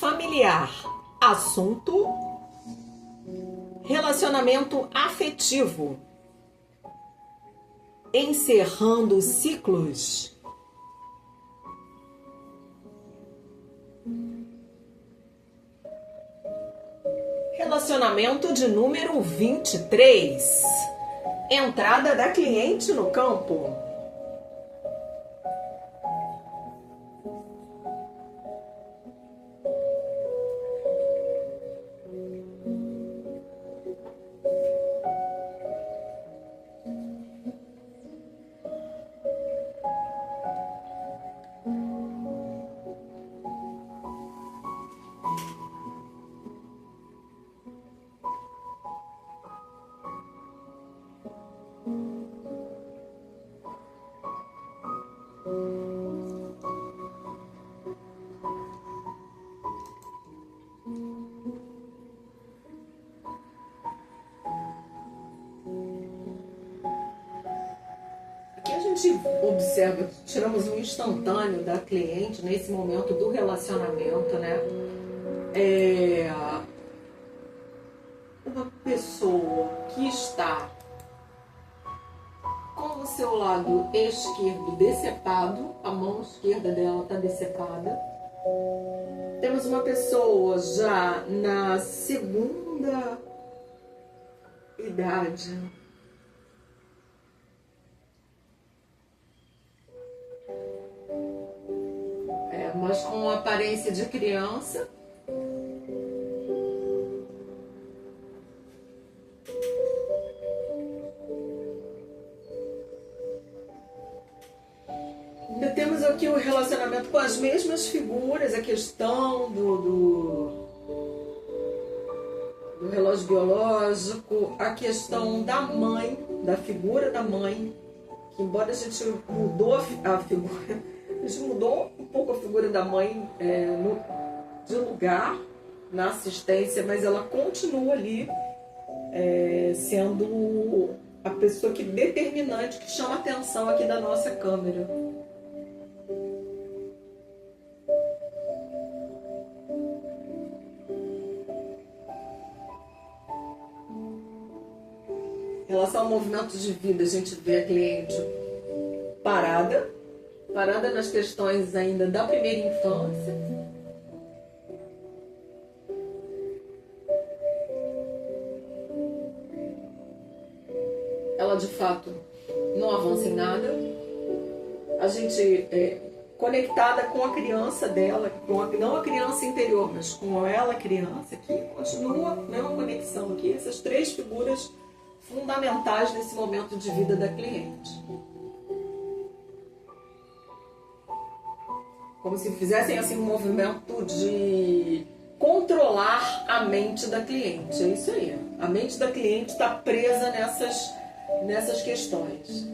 familiar. Assunto: relacionamento afetivo. Encerrando ciclos. Relacionamento de número 23. Entrada da cliente no campo. Observa, tiramos um instantâneo da cliente nesse momento do relacionamento, né? Uma pessoa que está com o seu lado esquerdo decepado, a mão esquerda dela está decepada. Temos uma pessoa já na segunda idade. Mas com aparência de criança. Temos aqui o relacionamento com as mesmas figuras, a questão do relógio biológico, a questão da mãe, da figura da mãe, que embora a gente mudou a figura, a gente mudou um pouco a figura da mãe de lugar na assistência, mas ela continua ali sendo a pessoa que determinante, que chama a atenção aqui da nossa câmera. Em relação ao movimento de vida, a gente vê a cliente parada nas questões ainda da primeira infância. Ela de fato não avança em nada. A gente conectada com a criança dela, não a criança interior, mas com ela, criança, que continua uma conexão aqui, essas três figuras fundamentais nesse momento de vida da cliente. Como se fizessem assim um movimento de controlar a mente da cliente. É isso aí. A mente da cliente está presa nessas questões.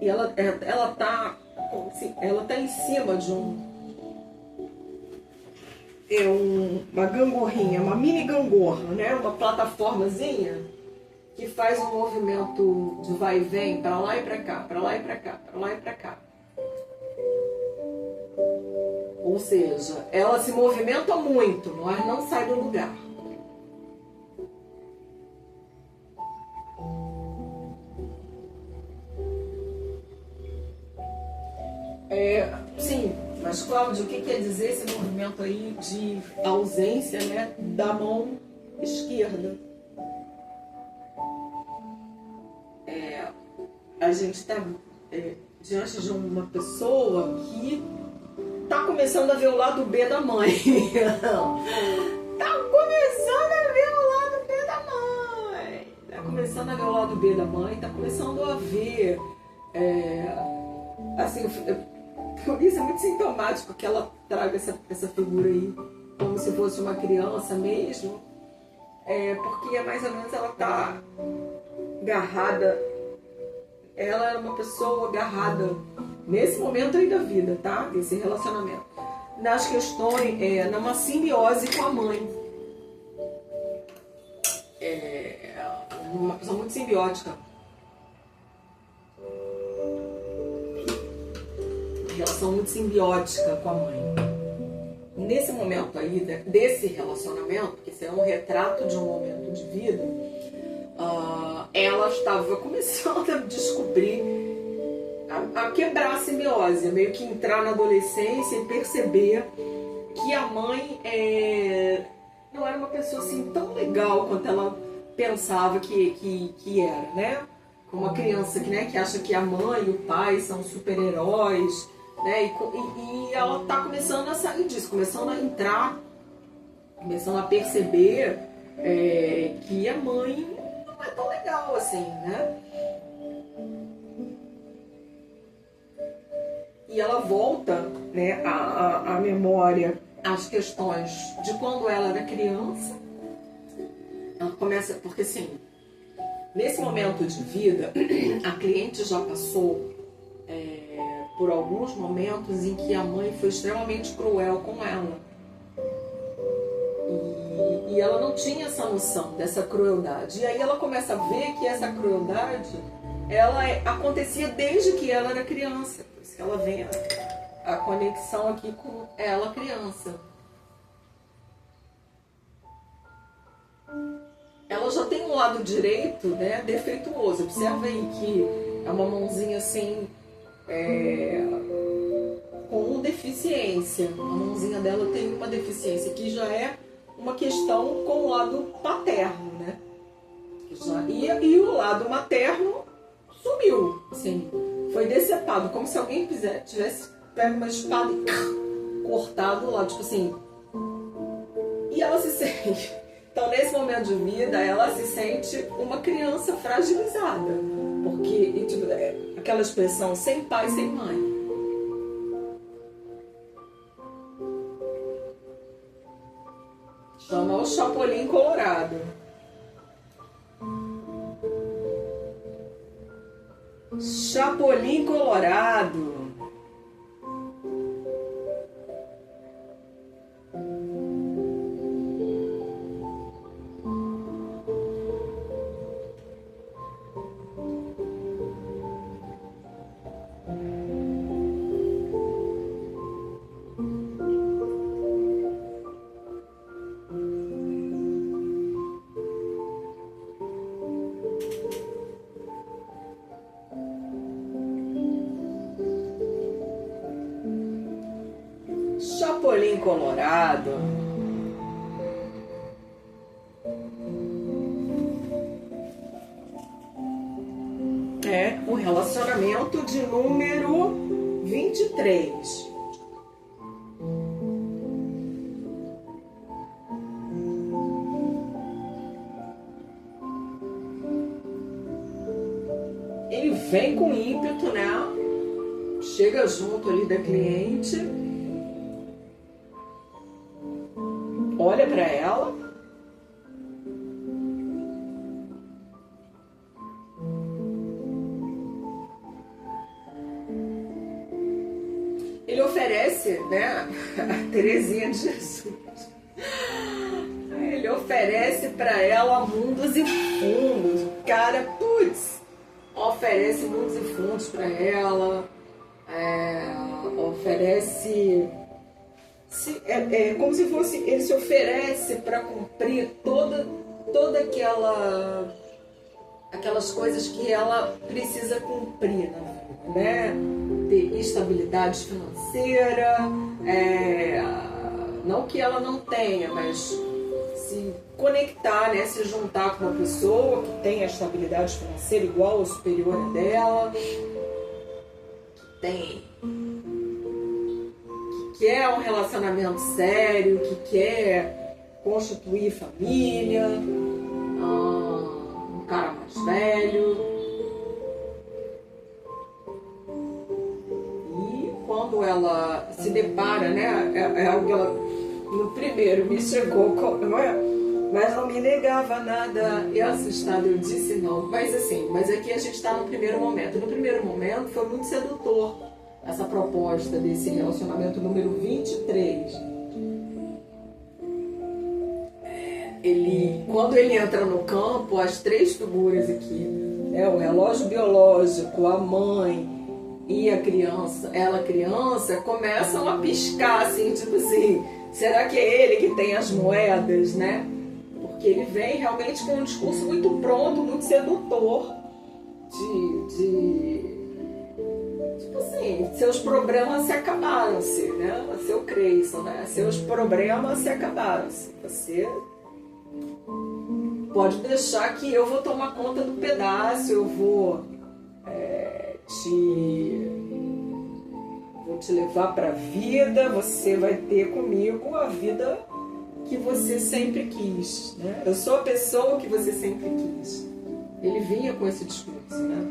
E ela tá em cima de uma gangorrinha, uma mini gangorra, né? Uma plataformazinha que faz um movimento de vai e vem, para lá e para cá, para lá e para cá, para lá e para cá. Ou seja, ela se movimenta muito, mas não sai do lugar. Sim, mas Cláudio, o que quer dizer esse movimento aí de ausência, né, da mão esquerda? A gente está diante de uma pessoa que está começando a ver o lado B da mãe. Está começando a ver o lado B da mãe. Está começando a ver o lado B da mãe. Está começando a ver... assim, por isso é muito sintomático que ela traga essa figura aí como se fosse uma criança mesmo. Porque mais ou menos ela está agarrada. Ela é uma pessoa agarrada nesse momento aí da vida, tá? Desse relacionamento. Nas questões, numa simbiose com a mãe. Uma pessoa muito simbiótica. relação muito simbiótica com a mãe. Nesse momento aí, desse relacionamento, que isso é um retrato de um momento de vida, ela estava começando a descobrir, a quebrar a simbiose, meio que entrar na adolescência e perceber que a mãe não era uma pessoa assim tão legal quanto ela pensava que era, né? Como uma criança que acha que a mãe e o pai são super-heróis, né? E ela está começando a sair disso, começando a entrar, começando a perceber que a mãe não é tão legal assim, né? E ela volta, né, à memória, às questões de quando ela era criança. Ela começa, porque assim, nesse momento de vida, a cliente já passou por alguns momentos em que a mãe foi extremamente cruel com ela. E ela não tinha essa noção dessa crueldade. E aí ela começa a ver que essa crueldade, ela acontecia desde que ela era criança. Por isso que ela vem a conexão aqui com ela criança. Ela já tem um lado direito, né, defeituoso. Observa aí que é uma mãozinha assim, com deficiência. A mãozinha dela tem uma deficiência, que já é uma questão com o lado paterno, né? E o lado materno sumiu, assim, foi decepado, como se alguém tivesse pego uma espada e cortado lá, tipo assim. E ela se sente... Então, nesse momento de vida, ela se sente uma criança fragilizada. Porque, tipo, aquela expressão, sem pai, sem mãe. Chama o Chapolin Colorado. Chapolin Colorado. Chapolin Colorado é o relacionamento de número 23. Ele vem com ímpeto, né? Chega junto ali da cliente, olha para ela, ele oferece, né, a Terezinha de Jesus, ele oferece para ela mundos e fundos. O cara, oferece mundos e fundos para ela, oferece... como se fosse, ele se oferece para cumprir toda aquelas coisas que ela precisa cumprir na vida, né? Ter estabilidade financeira, não que ela não tenha, mas se conectar, né? Se juntar com uma pessoa que tem a estabilidade financeira igual ou superior a dela, que quer um relacionamento sério, que quer constituir família, um cara mais velho. E quando ela se depara, né, é algo que ela, no primeiro, me chegou, mas não me negava nada, e assustada eu disse não. Mas aqui a gente está no primeiro momento. No primeiro momento foi muito sedutor essa proposta desse relacionamento número 23. Quando ele entra no campo, as três figuras aqui, o relógio biológico, a mãe e a criança, ela criança, começam a piscar, assim, tipo assim, será que é ele que tem as moedas, né? Porque ele vem realmente com um discurso muito pronto, muito sedutor, tipo assim, seus problemas se acabaram-se, né? Seu Creyson, né? Seus problemas se acabaram-se. Você pode deixar que eu vou tomar conta do pedaço, eu vou te levar para a vida, você vai ter comigo a vida que você sempre quis, né? Eu sou a pessoa que você sempre quis. Ele vinha com esse discurso, né?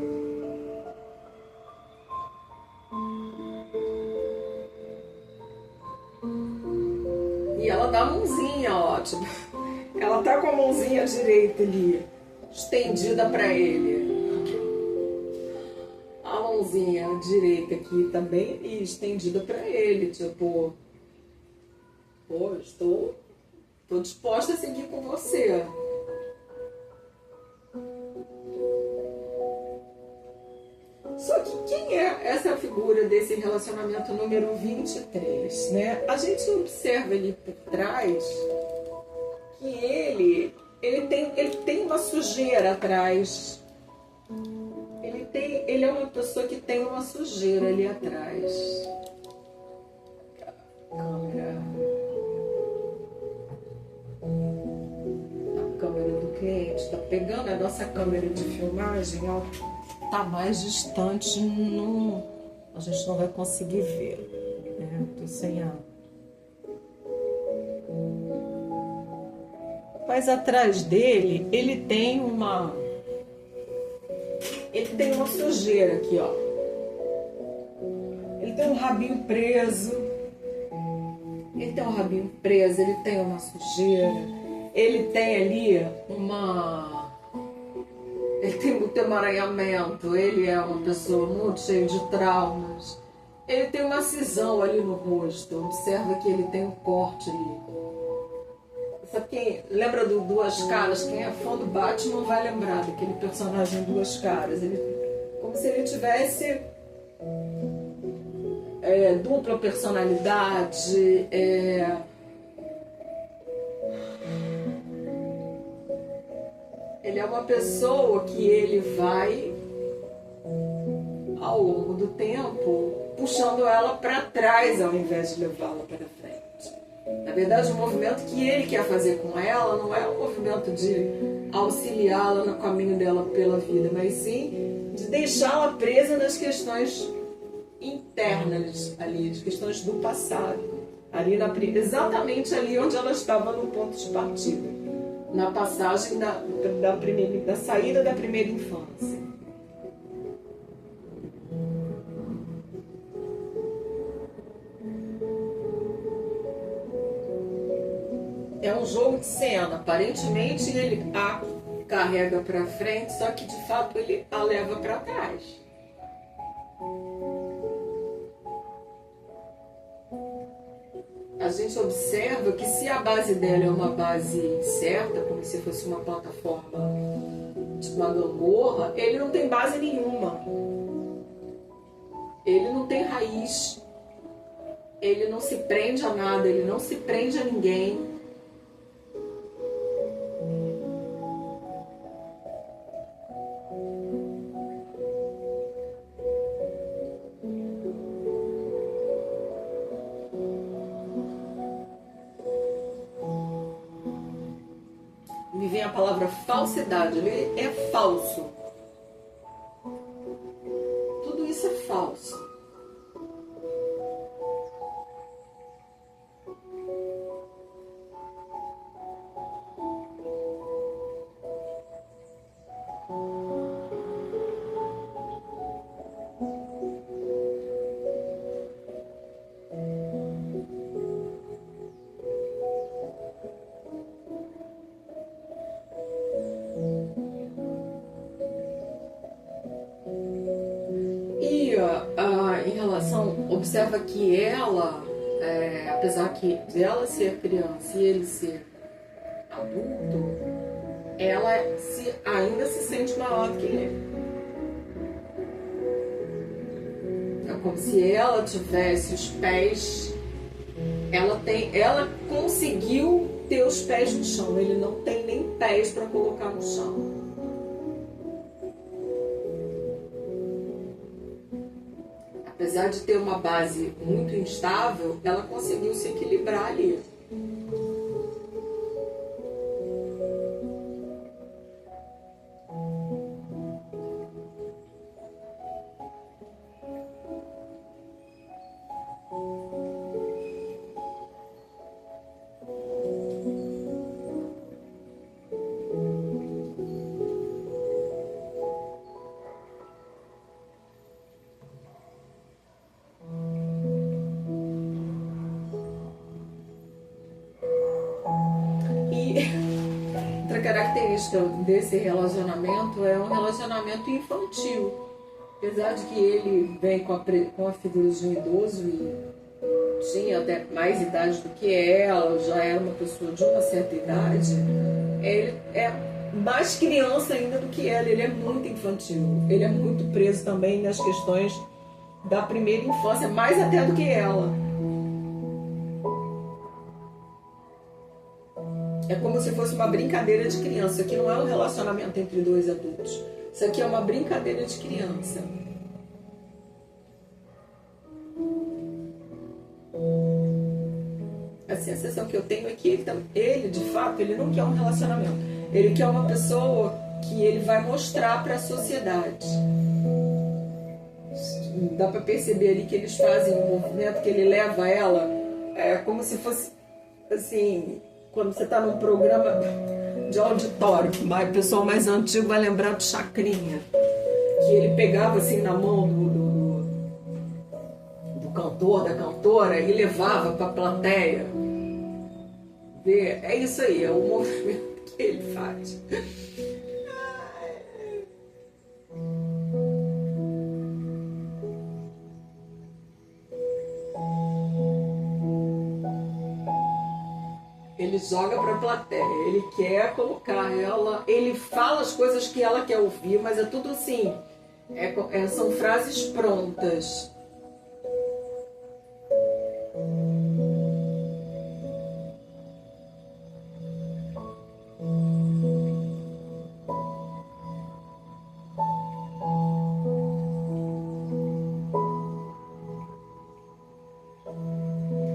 E ela dá a mãozinha, ó, tipo, ela tá com a mãozinha direita ali, estendida para ele. A mãozinha direita aqui também e estendida para ele, tipo, pô, estou disposta a seguir com você. Só que quem é essa figura desse relacionamento número 23, né? A gente observa ali por trás que ele tem uma sujeira atrás. Ele é uma pessoa que tem uma sujeira ali atrás. A câmera do cliente está pegando a nossa câmera de filmagem, ó, tá mais distante, a gente não vai conseguir ver, né? Tô sem a... Mas atrás dele, ele tem uma sujeira aqui, ó. Ele tem um rabinho preso. Ele tem uma sujeira. Ele tem ali ele tem muito emaranhamento. Ele é uma pessoa muito cheia de traumas. Ele tem uma cisão ali no rosto. Observa que ele tem um corte ali. Sabe quem lembra do Duas Caras? Quem é fã do Batman vai lembrar daquele personagem Duas Caras. Como se ele tivesse dupla personalidade. Ele é uma pessoa que ele vai, ao longo do tempo, puxando ela para trás ao invés de levá-la para frente. Na verdade, o movimento que ele quer fazer com ela não é um movimento de auxiliá-la no caminho dela pela vida, mas sim de deixá-la presa nas questões internas ali, de questões do passado, exatamente ali onde ela estava no ponto de partida, na passagem da saída da primeira infância. É um jogo de cena. Aparentemente ele a carrega para frente, só que de fato ele a leva para trás. A gente observa que se a base dela é uma base certa, como se fosse uma plataforma de uma gangorra, ele não tem base nenhuma. Ele não tem raiz. Ele não se prende a nada, ele não se prende a ninguém. Me vem a palavra falsidade, ele é falso. Tudo isso é falso. Em relação, observa que ela, apesar de ela ser criança e ele ser adulto, ela ainda se sente maior do que ele. como se ela tivesse os pés, ela conseguiu ter os pés no chão, ele não tem nem pés para colocar no chão. Apesar de ter uma base muito instável, ela conseguiu se equilibrar ali. Outra característica desse relacionamento é um relacionamento infantil. Apesar de que ele vem com a figura de um idoso e tinha até mais idade do que ela, já era uma pessoa de uma certa idade, ele é mais criança ainda do que ela, ele é muito infantil. Ele é muito preso também nas questões da primeira infância, mais até do que ela. É como se fosse uma brincadeira de criança. Isso aqui não é um relacionamento entre dois adultos. Isso aqui é uma brincadeira de criança. A sensação que eu tenho é que ele, de fato, ele não quer um relacionamento. Ele quer uma pessoa que ele vai mostrar para a sociedade. Dá para perceber ali que eles fazem um movimento que ele leva ela, como se fosse assim... Quando você está num programa de auditório, o pessoal mais antigo vai lembrar do Chacrinha, que ele pegava assim na mão do cantor, da cantora, e levava para a plateia. É isso aí, é o movimento que ele faz. Ele joga para a plateia, ele quer colocar ela, ele fala as coisas que ela quer ouvir, mas é tudo assim, são frases prontas.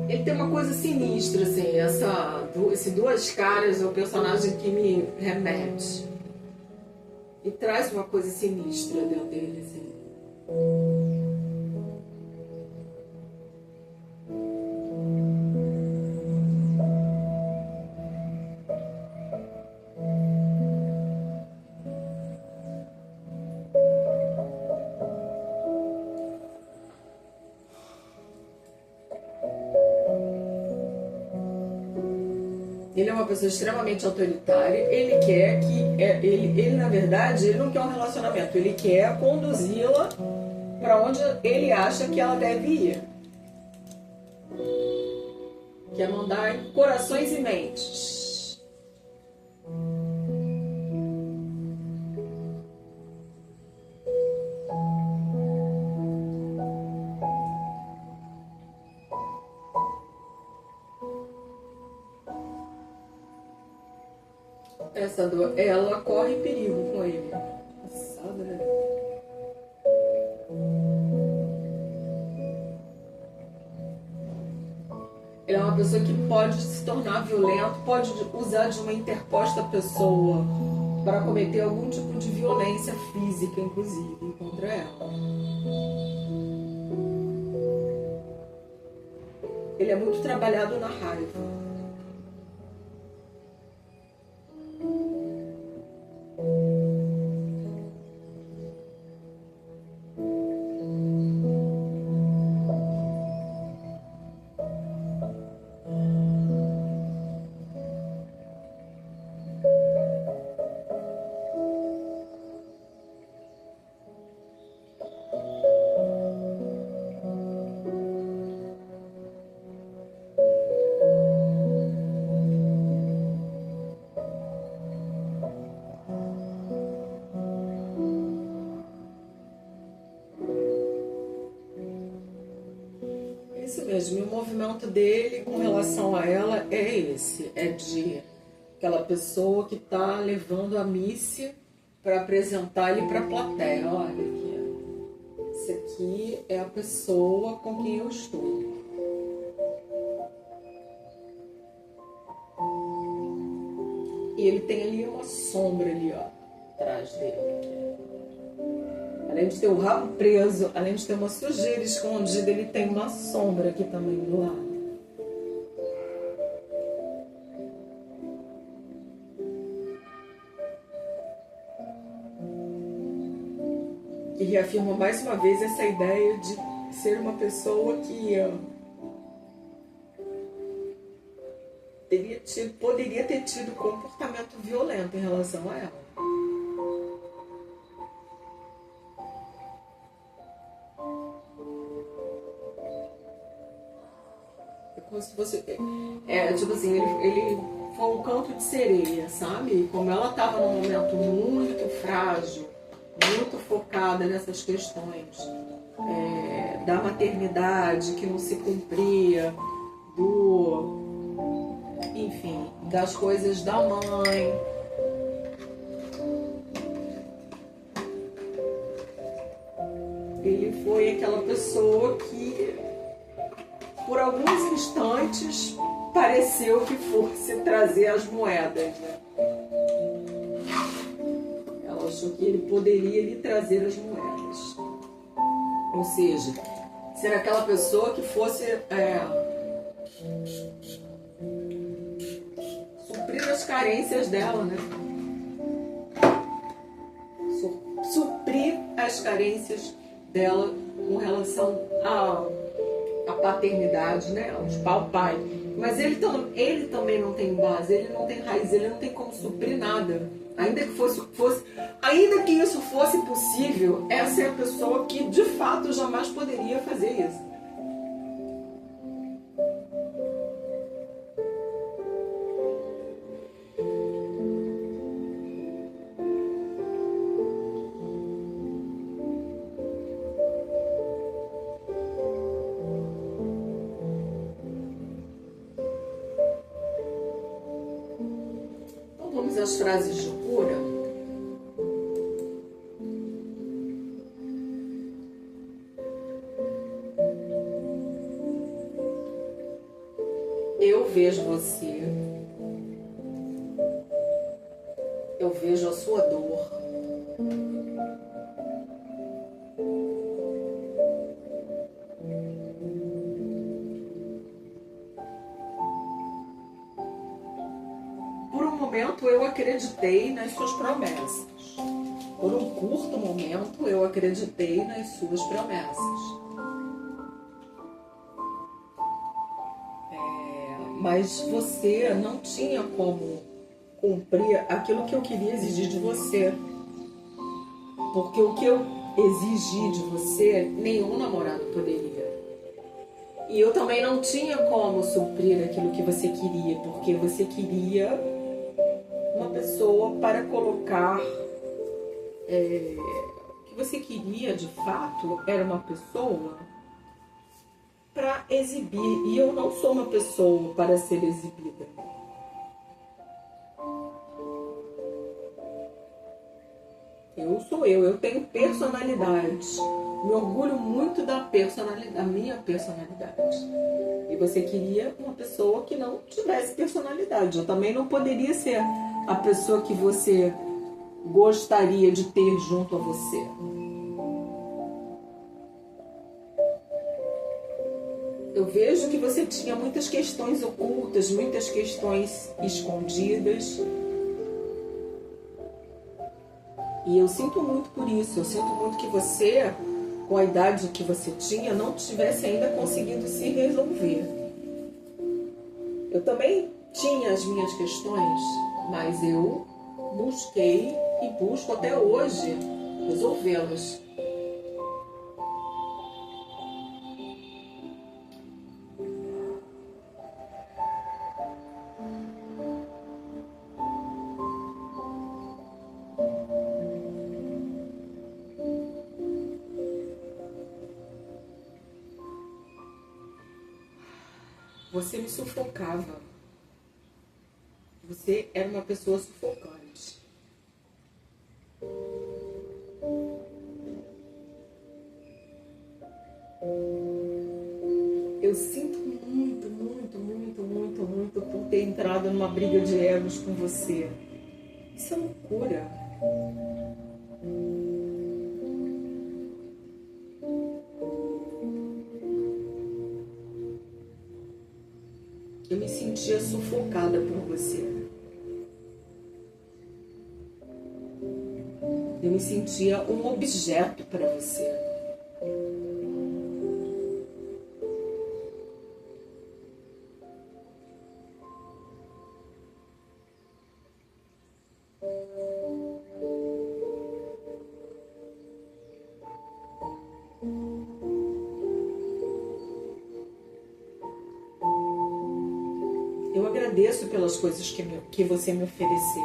Ele tem uma coisa sinistra, assim, esse Duas Caras é o personagem que me remete. E traz uma coisa sinistra dentro dele, assim. Ele é uma pessoa extremamente autoritária. Ele quer que... Ele na verdade, ele não quer um relacionamento. Ele quer conduzi-la para onde ele acha que ela deve ir. Quer mandar em corações e mentes. Ela corre perigo com ele. Passada, né? Ele é uma pessoa que pode se tornar violento, pode usar de uma interposta pessoa para cometer algum tipo de violência física, inclusive, contra ela. Ele é muito trabalhado na raiva. Isso mesmo, e o movimento dele com relação a ela é esse, é de aquela pessoa que está levando a missa para apresentar ele para a plateia. Olha aqui, esse aqui é a pessoa com quem eu estou. E ele tem ali uma sombra ali, ó, atrás dele. Além de ter o rabo preso, além de ter uma sujeira escondida, ele tem uma sombra aqui também do lado. E reafirma mais uma vez essa ideia de ser uma pessoa que poderia ter tido comportamento violento em relação a ela. É como se fosse... tipo assim, ele foi um canto de sereia, sabe? Como ela estava num momento muito frágil, muito focada nessas questões da maternidade que não se cumpria, enfim, das coisas da mãe. Ele foi aquela pessoa que, por alguns instantes, pareceu que fosse trazer as moedas, né? Ela achou que ele poderia lhe trazer as moedas. Ou seja, ser aquela pessoa que fosse suprir as carências dela, né? Suprir as carências dela com relação à paternidade, né? Ao pai. Mas ele também não tem base, ele não tem raiz, ele não tem como suprir nada. Ainda que isso fosse possível, essa é a pessoa que de fato jamais poderia fazer isso. Então vamos às frases de cura. Eu vejo você, eu vejo a sua dor, por um momento eu acreditei nas suas promessas, por um curto momento eu acreditei nas suas promessas. Mas você não tinha como cumprir aquilo que eu queria exigir de você. Porque o que eu exigi de você, nenhum namorado poderia. E eu também não tinha como suprir aquilo que você queria, porque você queria uma pessoa para colocar... o que você queria, de fato, era uma pessoa para exibir, e eu não sou uma pessoa para ser exibida. Eu sou eu tenho personalidade. Me orgulho muito da minha personalidade. E você queria uma pessoa que não tivesse personalidade. Eu também não poderia ser a pessoa que você gostaria de ter junto a você. Eu vejo que você tinha muitas questões ocultas, muitas questões escondidas. E eu sinto muito por isso. Eu sinto muito que você, com a idade que você tinha, não tivesse ainda conseguido se resolver. Eu também tinha as minhas questões, mas eu busquei e busco até hoje resolvê-las. Você me sufocava. Você era uma pessoa sufocante. Eu sinto muito, muito, muito, muito, muito por ter entrado numa briga de egos com você. Isso é loucura. Eu me sentia sufocada por você. Eu me sentia um objeto para você. Eu agradeço pelas coisas que você me ofereceu.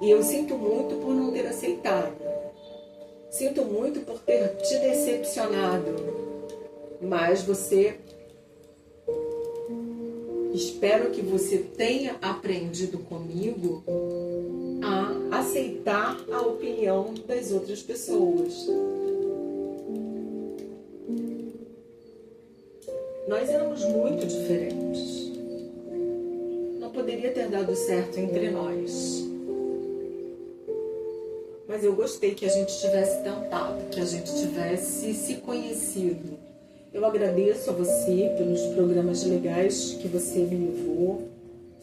E eu sinto muito por não ter aceitado. Sinto muito por ter te decepcionado. Mas espero que você tenha aprendido comigo a aceitar a opinião das outras pessoas. Nós éramos muito diferentes. Poderia ter dado certo entre nós. Mas eu gostei que a gente tivesse tentado, que a gente tivesse se conhecido. Eu agradeço a você pelos programas legais que você me levou.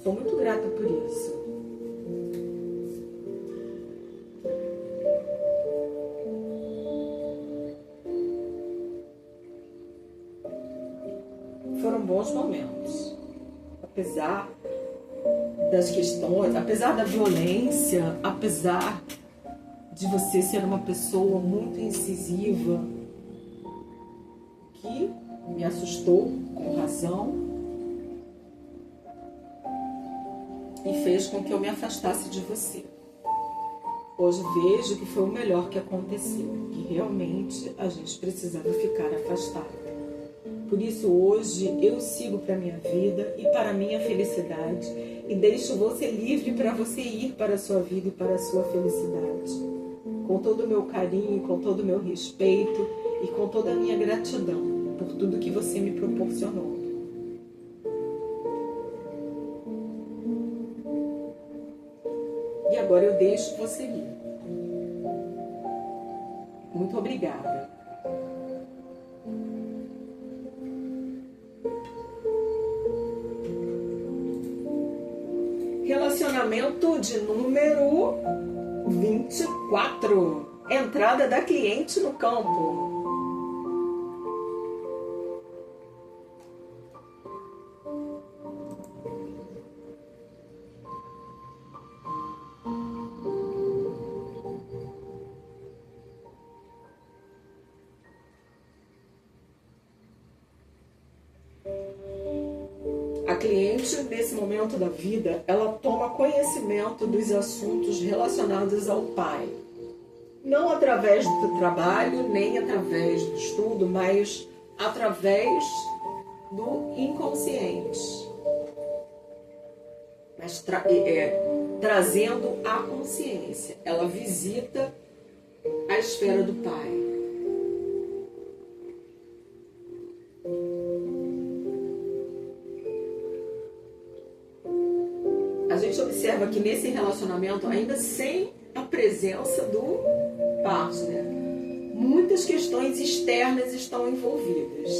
Sou muito grata por isso. Foram bons momentos. Apesar das questões, apesar da violência, apesar de você ser uma pessoa muito incisiva, que me assustou com razão e fez com que eu me afastasse de você. Hoje vejo que foi o melhor que aconteceu, que realmente a gente precisava ficar afastado. Por isso hoje eu sigo para a minha vida e para a minha felicidade e deixo você livre para você ir para a sua vida e para a sua felicidade. Com todo o meu carinho, com todo o meu respeito e com toda a minha gratidão por tudo que você me proporcionou. E agora eu deixo você ir. Muito obrigada. Relacionamento de número 24. Entrada da cliente no campo. A cliente, nesse momento da vida, ela toma conhecimento dos assuntos relacionados ao pai. Não através do trabalho, nem através do estudo, mas através do inconsciente. Mas trazendo a consciência. Ela visita a esfera do pai. A gente observa que nesse relacionamento, ainda sem a presença do partner, muitas questões externas estão envolvidas.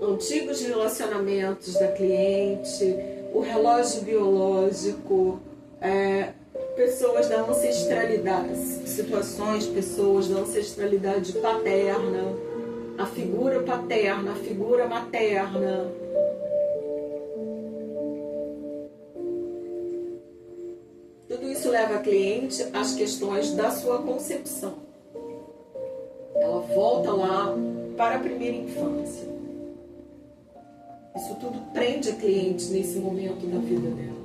Antigos relacionamentos da cliente, o relógio biológico, pessoas da ancestralidade, pessoas da ancestralidade paterna, a figura paterna, a figura materna. Tudo isso leva a cliente às questões da sua concepção. Ela volta lá para a primeira infância. Isso tudo prende a cliente nesse momento da vida dela.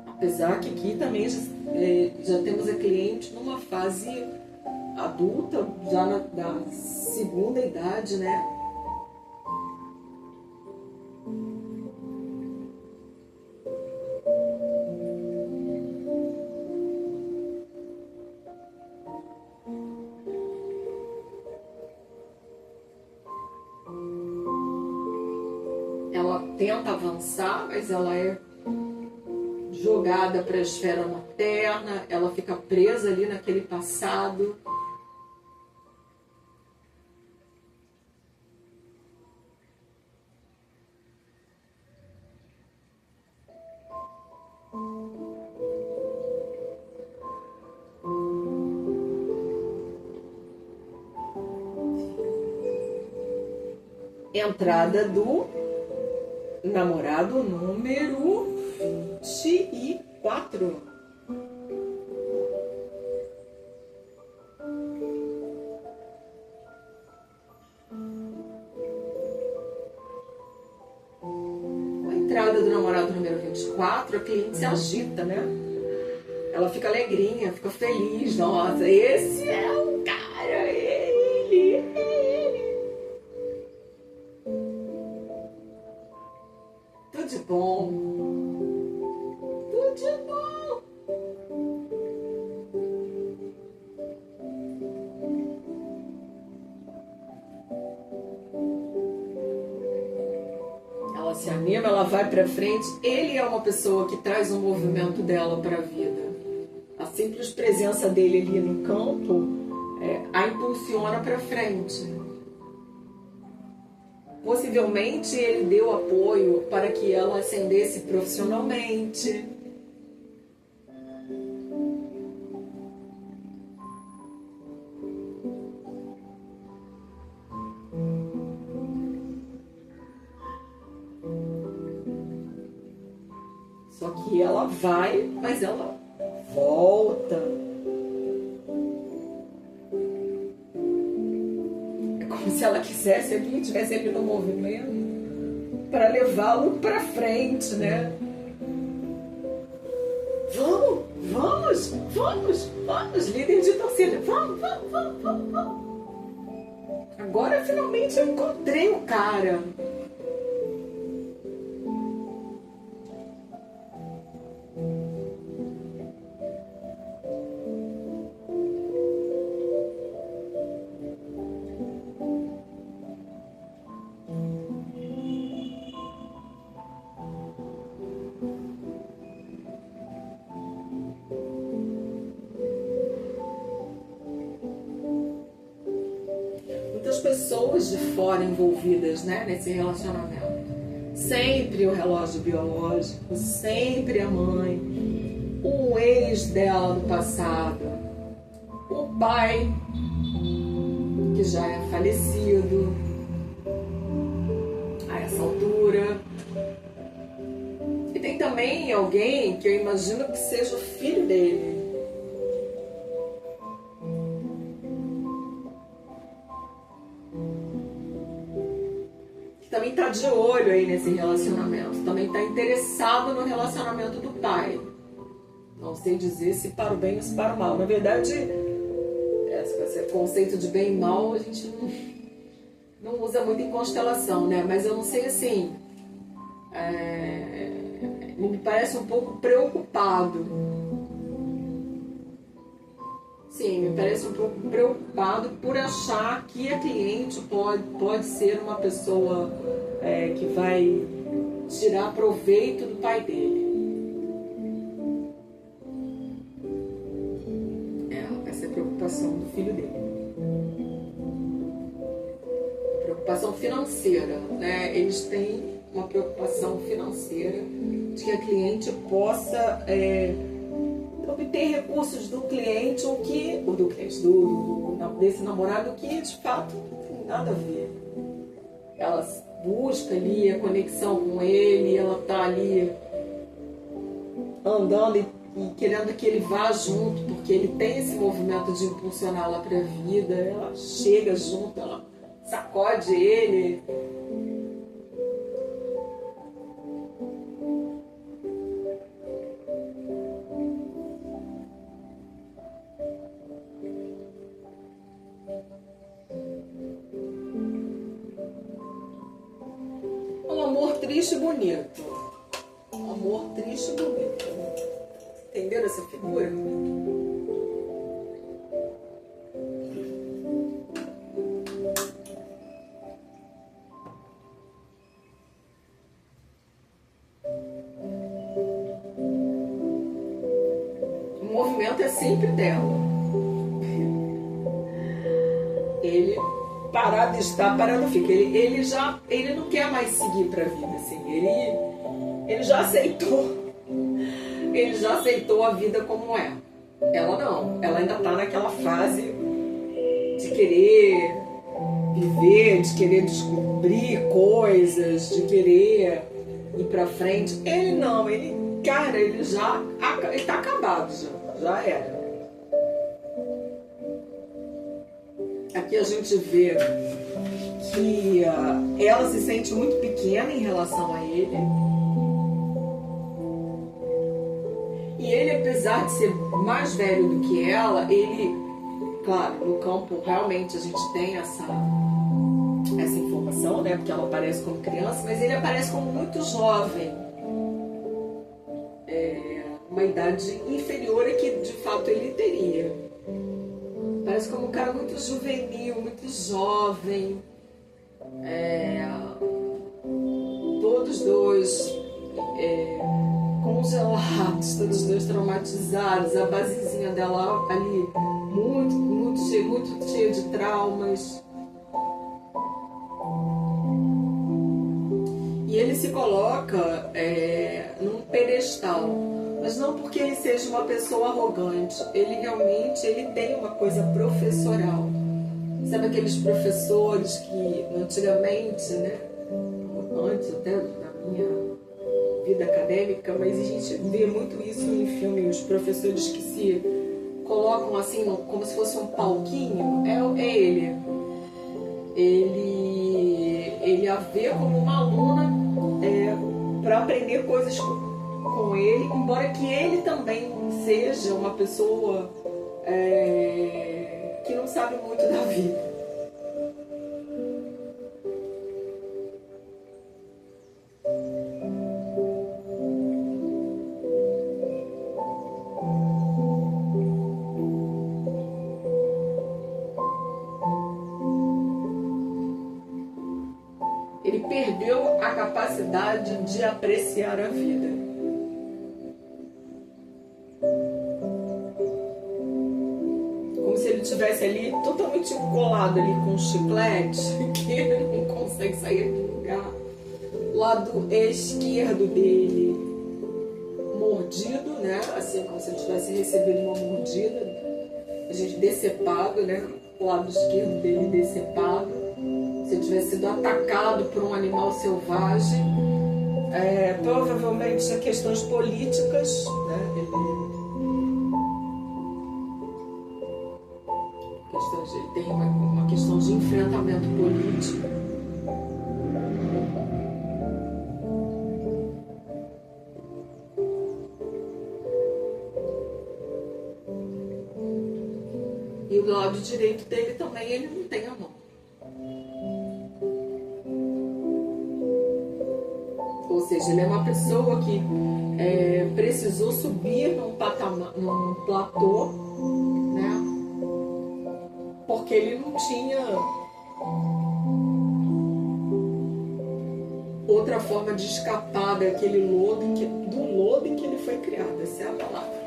Apesar que aqui também já temos a cliente numa fase adulta, já na segunda idade, né? ela tenta avançar, mas ela é jogada para a esfera materna, ela fica presa ali naquele passado. Entrada do namorado número 24. A entrada do namorado número 24, a cliente se agita, né? Ela fica alegrinha, fica feliz. Nossa, esse é o cara, ele. Tudo de bom. Tudo de bom. Ela se anima, ela vai pra frente. Ele é uma pessoa que traz o movimento dela pra vida. A simples presença dele ali no campo a impulsiona pra frente. Possivelmente ele deu apoio para que ela ascendesse profissionalmente. Só que ela vai, mas ela volta. É como se ela quisesse ali, tivesse ali no movimento para levá-lo para frente, né? Vamos, líder de torcida, vamos. Agora finalmente eu encontrei o cara. Pessoas de fora envolvidas, né, nesse relacionamento. Sempre o relógio biológico, sempre a mãe, o ex dela do passado, o pai que já é falecido a essa altura. E tem também alguém que eu imagino que seja o filho dele. Também está de olho aí nesse relacionamento, também está interessado no relacionamento do pai. Não sei dizer se para o bem ou se para o mal. Na verdade, esse conceito de bem e mal a gente não usa muito em constelação, né? Mas eu não sei assim, ele me parece um pouco preocupado. Sim, me parece um pouco preocupado por achar que a cliente pode ser uma pessoa que vai tirar proveito do pai dele. Essa é a preocupação do filho dele. Preocupação financeira, né? Eles têm uma preocupação financeira de que a cliente possa obter recursos do cliente desse namorado que de fato não tem nada a ver. Ela busca ali a conexão com ele, ela tá ali andando e querendo que ele vá junto, porque ele tem esse movimento de impulsioná-la para a vida. Ela chega junto, ela sacode ele. Triste e bonito. Um amor triste e bonito. Entenderam essa figura? sempre dela. Ele parado está, parado fica. Ele não quer mais seguir para a vida, assim. Ele já aceitou. Ele já aceitou a vida como é. Ela não. Ela ainda está naquela fase de querer viver, de querer descobrir coisas, de querer ir para frente. Ele não. Cara, ele tá acabado já era. Aqui a gente vê que ela se sente muito pequena em relação a ele. E ele, apesar de ser mais velho do que ela, ele, claro, no campo realmente a gente tem essa informação, né? Porque ela aparece como criança, mas ele aparece como muito jovem. Uma idade inferior a que de fato ele teria. Parece como um cara muito juvenil, muito jovem. Todos dois congelados, todos dois traumatizados. A basezinha dela ali muito cheia de traumas. E ele se coloca num pedestal. Mas não porque ele seja uma pessoa arrogante. Ele realmente tem uma coisa professoral. Sabe aqueles professores que antigamente, né? Antes até da minha vida acadêmica, mas a gente vê muito isso em filmes, os professores que se colocam assim, como se fosse um palquinho. É ele. Ele a vê como uma aluna para aprender coisas com ele, embora que ele também seja uma pessoa que não sabe muito da vida. Ele perdeu a capacidade de apreciar a vida. Estivesse ali totalmente colado ali com um chiclete, que ele não consegue sair do lugar. O lado esquerdo dele mordido, né? Assim como se ele tivesse recebido uma mordida, a gente decepado, né? O lado esquerdo dele decepado, se ele tivesse sido atacado por um animal selvagem. Provavelmente questões políticas, né? Ele tem uma questão de enfrentamento político. E o lado direito dele também, ele não tem a mão. Ou seja, ele é uma pessoa que precisou subir num platô, né? Porque ele não tinha outra forma de escapar daquele lodo do lodo em que ele foi criado. Essa é a palavra.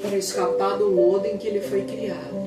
Para escapar do lodo em que ele foi criado.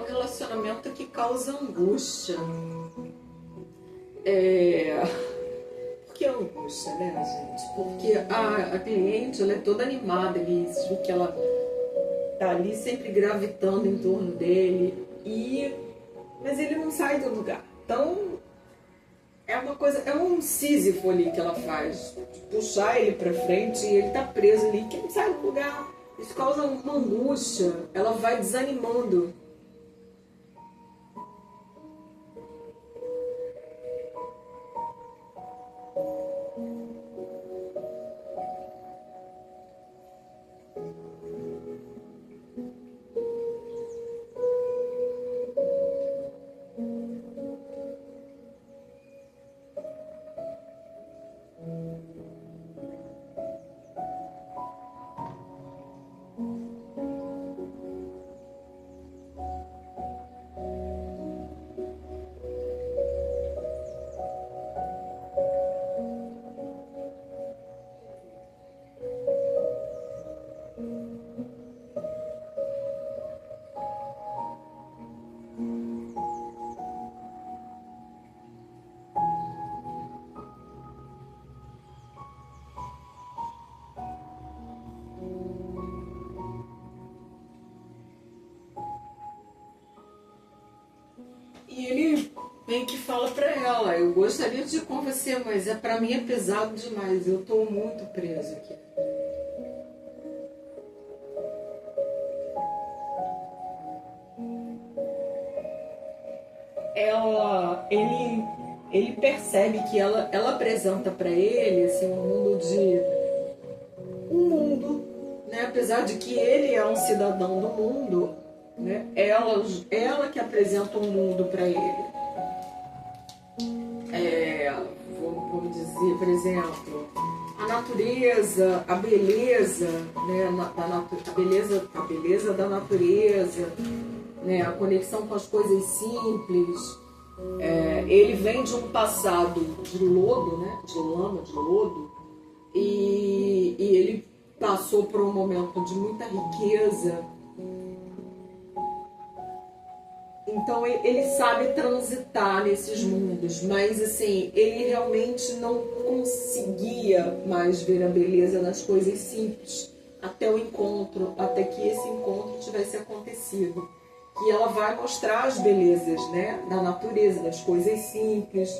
Relacionamento que causa angústia. Porque angústia, né, gente? Porque a cliente, ela é toda animada ali, vocês viram que ela tá ali sempre gravitando em torno dele, mas ele não sai do lugar. Então, é uma coisa, é um Sísifo ali que ela faz, de puxar ele pra frente e ele tá preso ali, que não sai do lugar. Isso causa uma angústia, ela vai desanimando. E ele meio que fala pra ela, eu gostaria de ir com você, mas pra mim é pesado demais, eu tô muito preso aqui. Ele percebe que ela apresenta pra ele assim, um mundo, né? Apesar de que ele é um cidadão do mundo, né? Ela que apresenta um mundo pra ele. Vamos dizer, por exemplo, a natureza, a beleza, né? A beleza da natureza, né? A conexão com as coisas simples. Ele vem de um passado de lodo, né? De lama, de lodo, e ele passou por um momento de muita riqueza. Então ele sabe transitar nesses mundos, mas assim, ele realmente não conseguia mais ver a beleza nas coisas simples até o encontro, até que esse encontro tivesse acontecido. Que ela vai mostrar as belezas, né, da natureza, das coisas simples.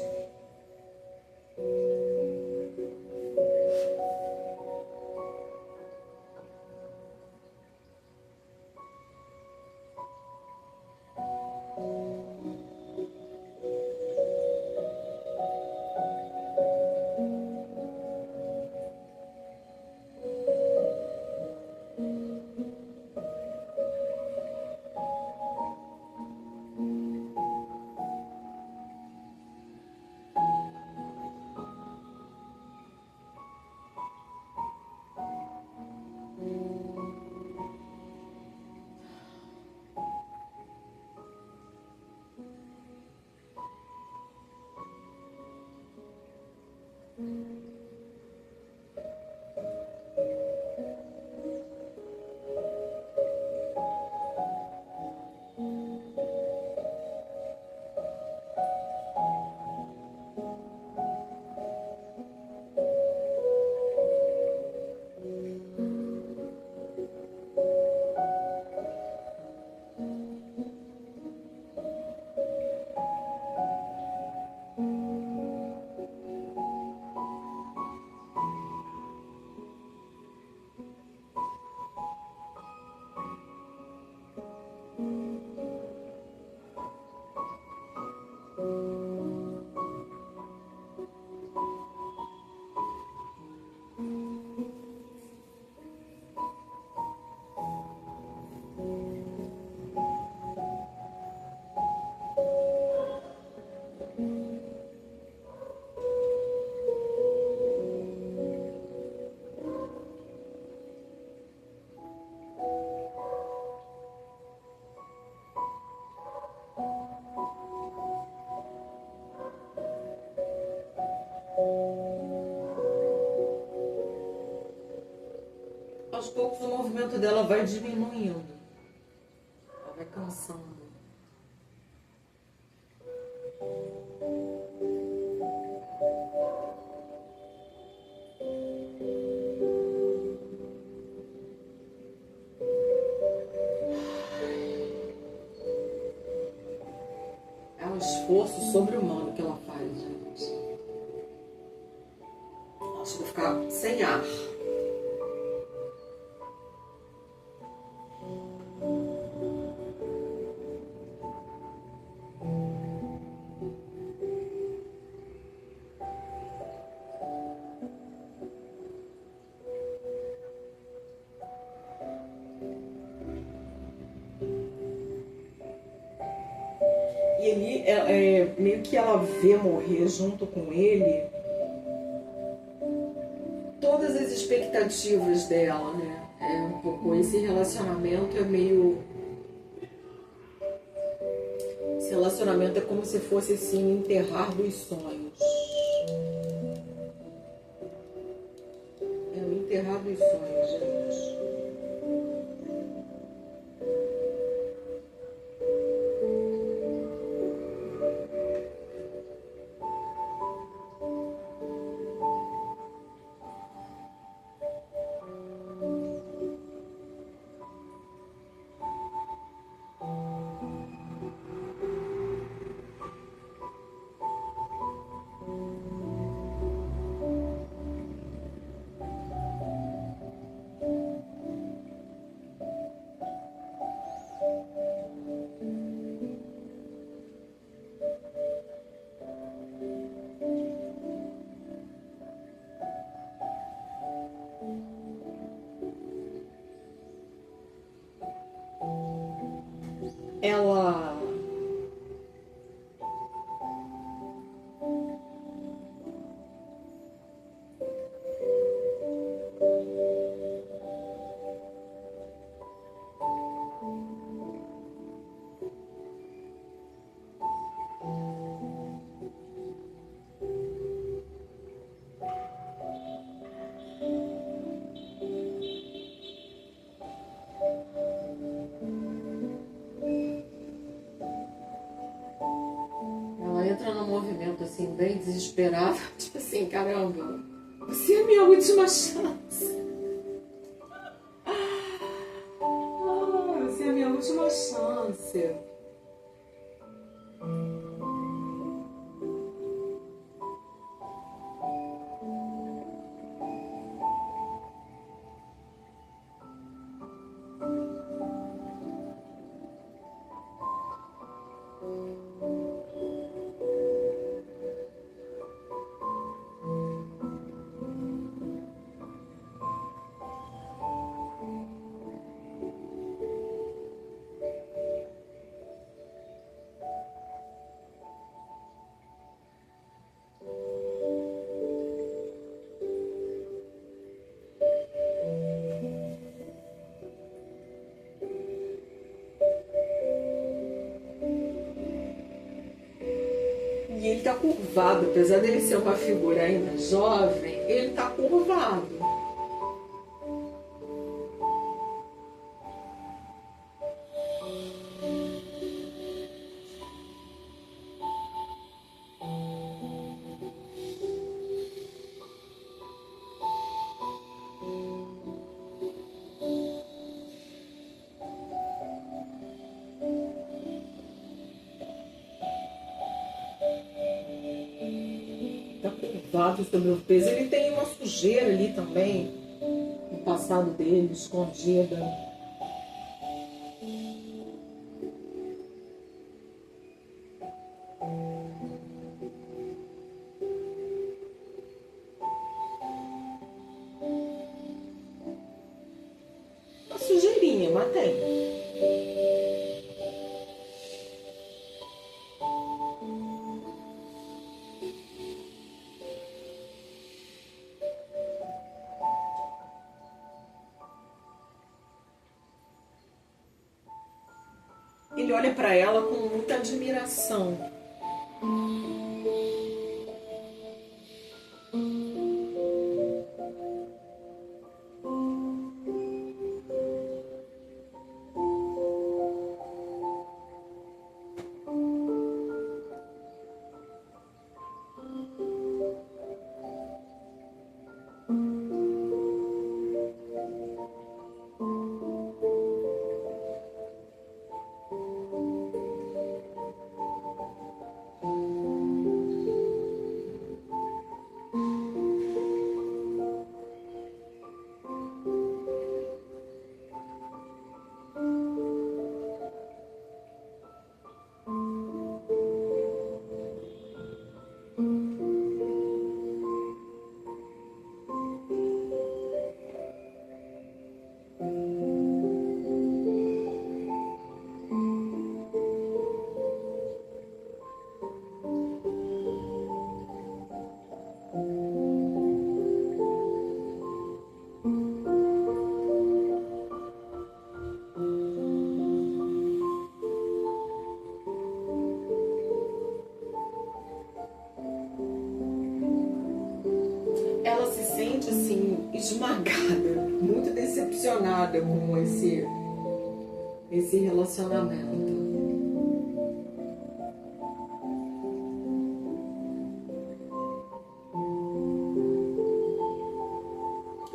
Aos poucos o movimento dela vai diminuindo, ela vai cansando. esforço sobre-humano que ela faz, gente. Ela chega a ficar sem ar. E ele, meio que ela vê morrer junto com ele todas as expectativas dela, né? É um pouco esse relacionamento é meio... Esse relacionamento é como se fosse assim, o enterrar dos sonhos. É o enterrar dos sonhos, gente. Ela entra num movimento assim, bem desesperado, tipo assim, caramba, você é a minha última chance. Você é a minha última chance. E ele tá curvado, apesar dele ser uma figura ainda jovem, ele tá curvado. Tá curvado sobre o peso. Ele tem uma sujeira ali também, no passado dele, escondida. Uma sujeirinha, mas tem. Ele olha para ela com muita admiração. decepcionada com esse relacionamento.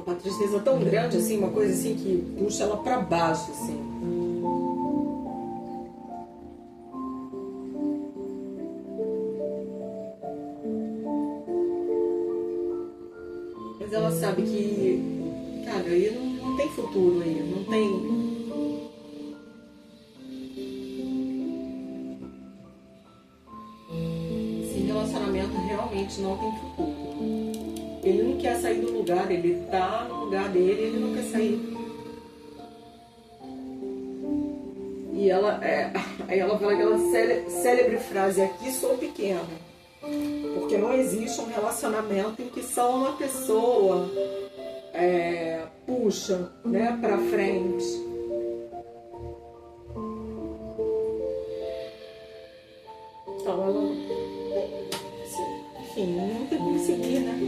Uma tristeza tão grande, assim, uma coisa assim que puxa ela para baixo, assim. Mas ela sabe que, cara, aí não tem futuro aí, não tem. Esse relacionamento realmente não tem futuro. Ele não quer sair do lugar, ele tá no lugar dele, ele não quer sair. E aí ela fala aquela célebre frase: aqui sou pequena. Porque não existe um relacionamento em que só uma pessoa puxa, né, pra frente. Então ela, enfim, não tem como seguir, né?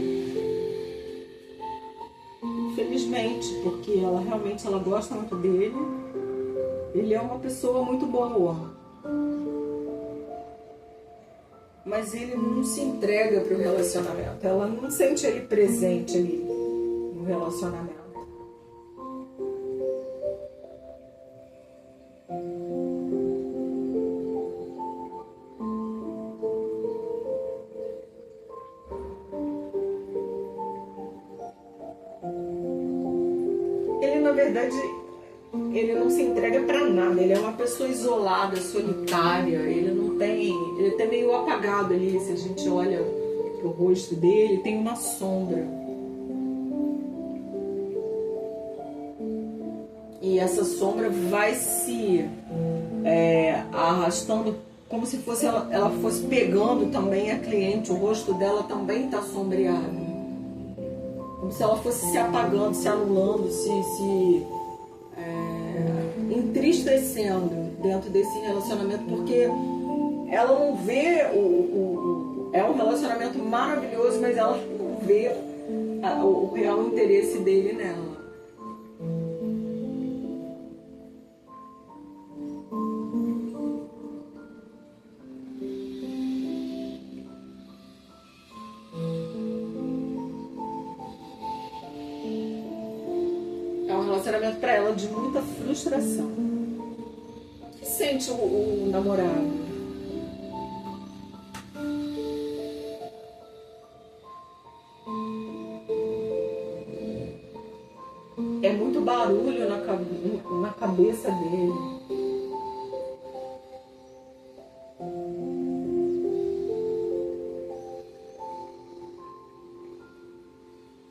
Infelizmente, porque ela realmente gosta muito dele. Ele é uma pessoa muito boa. Mas ele não se entrega para o relacionamento. Ela não sente ele presente ali no relacionamento. Ele, na verdade, ele não se entrega para nada. Ele é uma pessoa isolada, solitária. Ele não tem... Ele é até meio apagado ali. Se a gente olha pro rosto dele, tem uma sombra. E essa sombra vai se arrastando como se fosse ela fosse pegando também a cliente. O rosto dela também está sombreado. Como se ela fosse se apagando, se anulando, se entristecendo dentro desse relacionamento, porque ela não vê é um relacionamento maravilhoso, mas ela não vê o real interesse dele nela. É um relacionamento para ela de muita frustração. O que sente o namorado? É muito barulho na cabeça dele.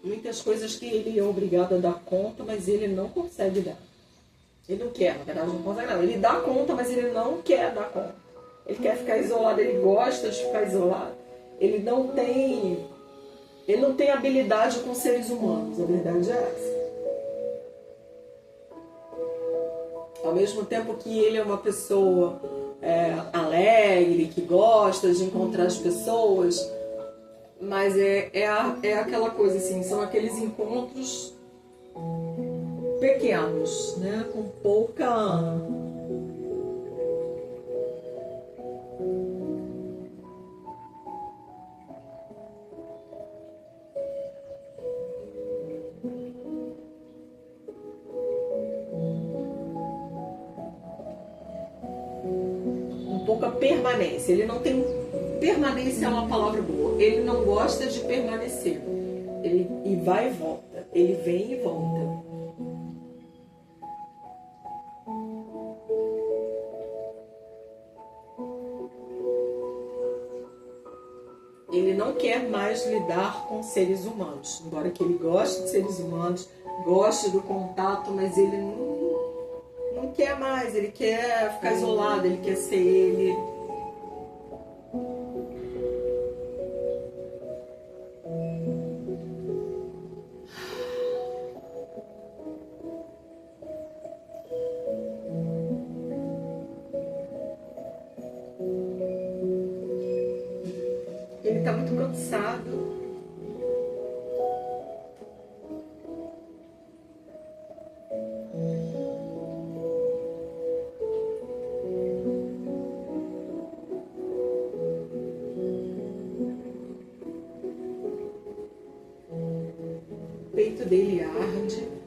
Muitas coisas que ele é obrigado a dar conta, mas ele não consegue dar. Ele não quer, na verdade, não consegue não. Ele dá conta, mas ele não quer dar conta. Ele quer ficar isolado, ele gosta de ficar isolado. Ele não tem habilidade com seres humanos, a verdade é essa. Ao mesmo tempo que ele é uma pessoa alegre, que gosta de encontrar as pessoas, mas é aquela coisa assim, são aqueles encontros pequenos, né? Com pouca permanência. Ele não tem... Permanência é uma palavra boa. Ele não gosta de permanecer. Ele vai e volta. Ele vem e volta. Ele não quer mais lidar com seres humanos. Embora que ele goste de seres humanos, goste do contato, mas ele não quer mais. Ele quer ficar isolado, ele quer ser ele. Ele está muito cansado. dele arde.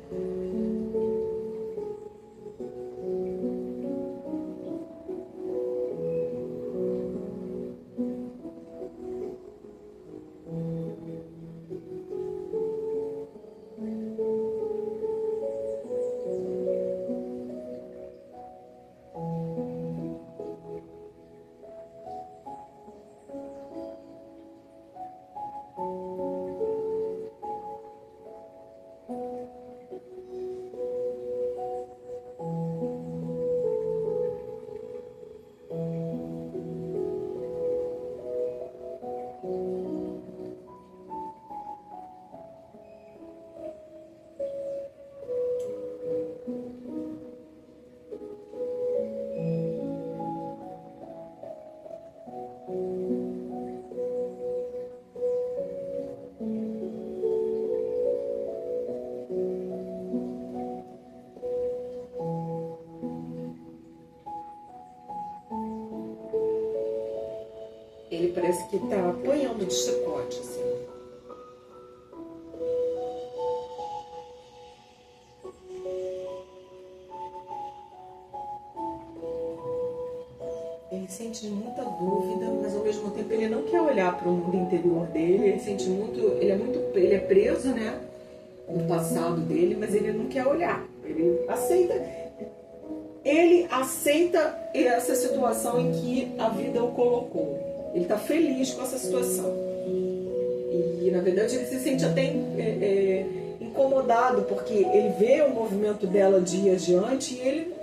Ele parece que está apanhando de chicote, assim. Ele sente muita dúvida, mas ao mesmo tempo ele não quer olhar para o mundo interior dele. Ele sente muito, ele é preso, né, no passado dele, mas ele não quer olhar. Ele aceita essa situação em que a vida o colocou. Ele está feliz com essa situação. E, na verdade, ele se sente até incomodado, porque ele vê o movimento dela dia adiante e ele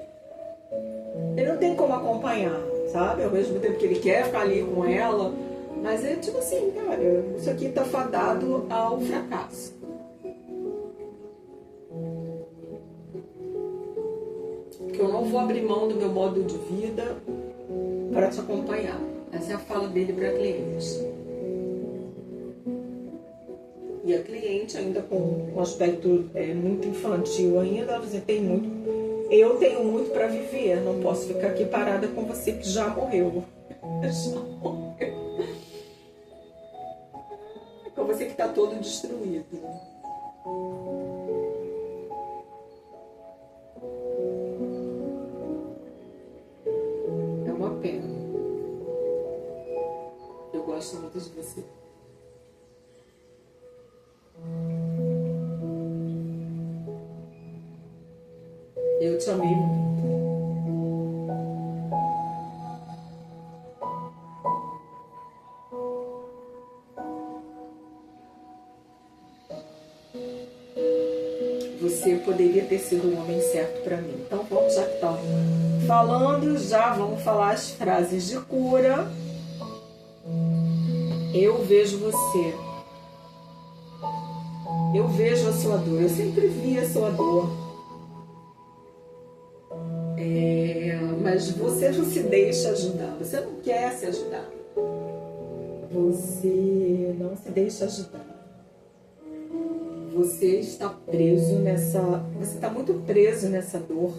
não tem como acompanhar, sabe? Ao mesmo tempo que ele quer ficar ali com ela. Mas é tipo assim, cara, isso aqui está fadado ao fracasso. Porque eu não vou abrir mão do meu modo de vida para te acompanhar. Essa é a fala dele para a cliente. E a cliente, ainda com um aspecto muito infantil ainda, ela diz, eu tenho muito para viver, não posso ficar aqui parada com você que já morreu. Já morreu. Com você que está todo destruído. É uma pena. Eu gosto muito de você. Eu te amei muito. Você poderia ter sido o homem certo para mim. Então vamos, já que estão falando, já vamos falar as frases de cura. Eu vejo você. Eu vejo a sua dor. Eu sempre vi a sua dor. Mas você não se deixa ajudar. Você não quer se ajudar. Você não se deixa ajudar. Você está preso nessa... Você está muito preso nessa dor.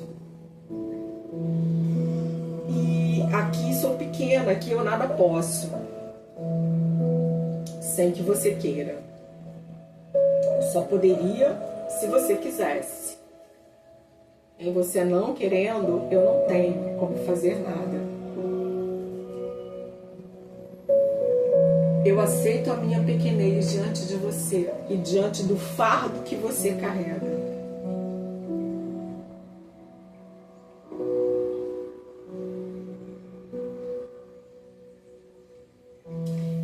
E aqui sou pequena, aqui eu nada posso. Sem que você queira. Só poderia se você quisesse. Em você não querendo, eu não tenho como fazer nada. Eu aceito a minha pequenez diante de você e diante do fardo que você carrega.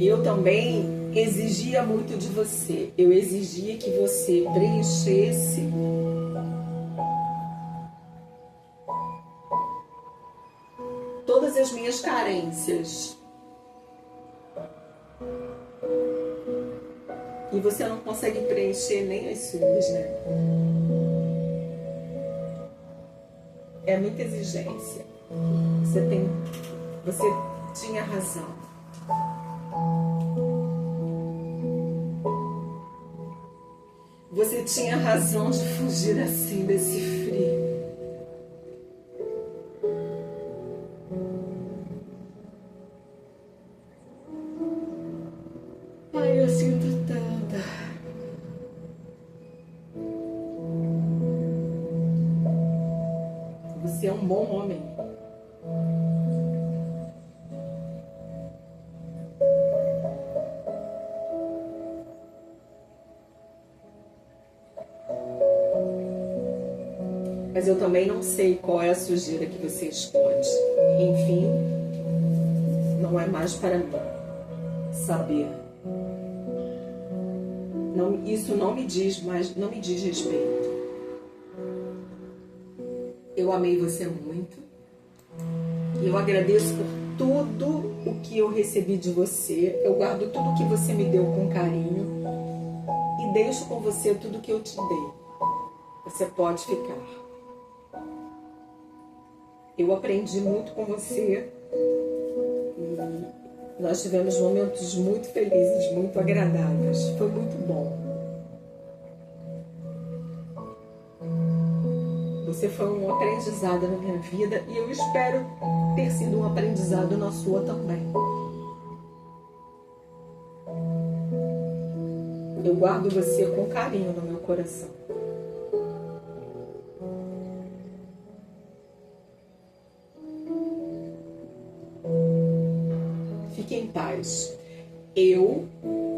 Eu também exigia muito de você. Eu exigia que você preenchesse todas as minhas carências. E você não consegue preencher nem as suas, né? É muita exigência. Você tinha razão. Você tinha razão de fugir assim desse frio. Ai, eu sinto tanto. um bom homem. Mas eu também não sei qual é a sujeira que você esconde. Enfim, não é mais para mim saber. Não, isso não me diz mais, não me diz respeito. Eu amei você muito. E eu agradeço por tudo o que eu recebi de você. Eu guardo tudo o que você me deu com carinho. E deixo com você tudo que eu te dei. Você pode ficar. Eu aprendi muito com você. E nós tivemos momentos muito felizes, muito agradáveis. Foi muito bom. Você foi um aprendizado na minha vida e eu espero ter sido um aprendizado na sua também. Eu guardo você com carinho no meu coração. Fique em paz. Eu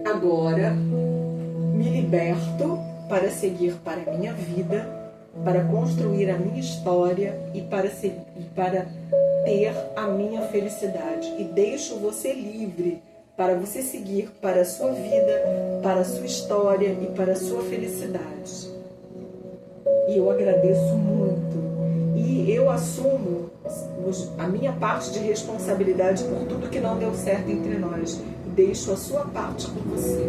agora me liberto para seguir para a minha vida, para construir a minha história e para ter a minha felicidade. E deixo você livre para você seguir para a sua vida, para a sua história e para a sua felicidade. E eu agradeço muito. E eu assumo a minha parte de responsabilidade por tudo que não deu certo entre nós. E deixo a sua parte com você.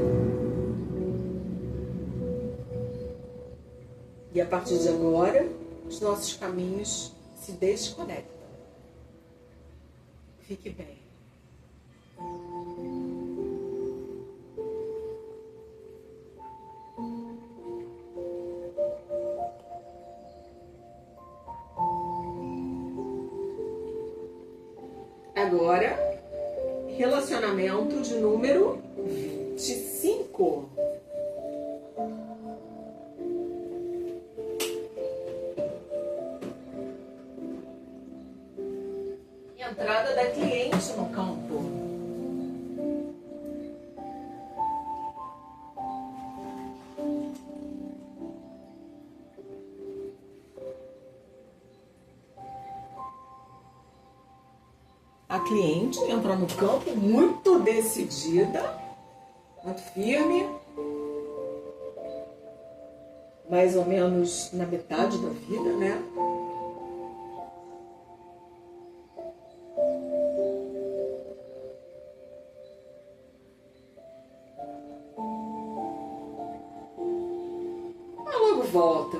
E a partir de agora, os nossos caminhos se desconectam. Fique bem. Agora, relacionamento de número 25. Entrada da cliente no campo. A cliente entrou no campo muito decidida, muito firme, mais ou menos na metade da vida, né? Mas logo volta.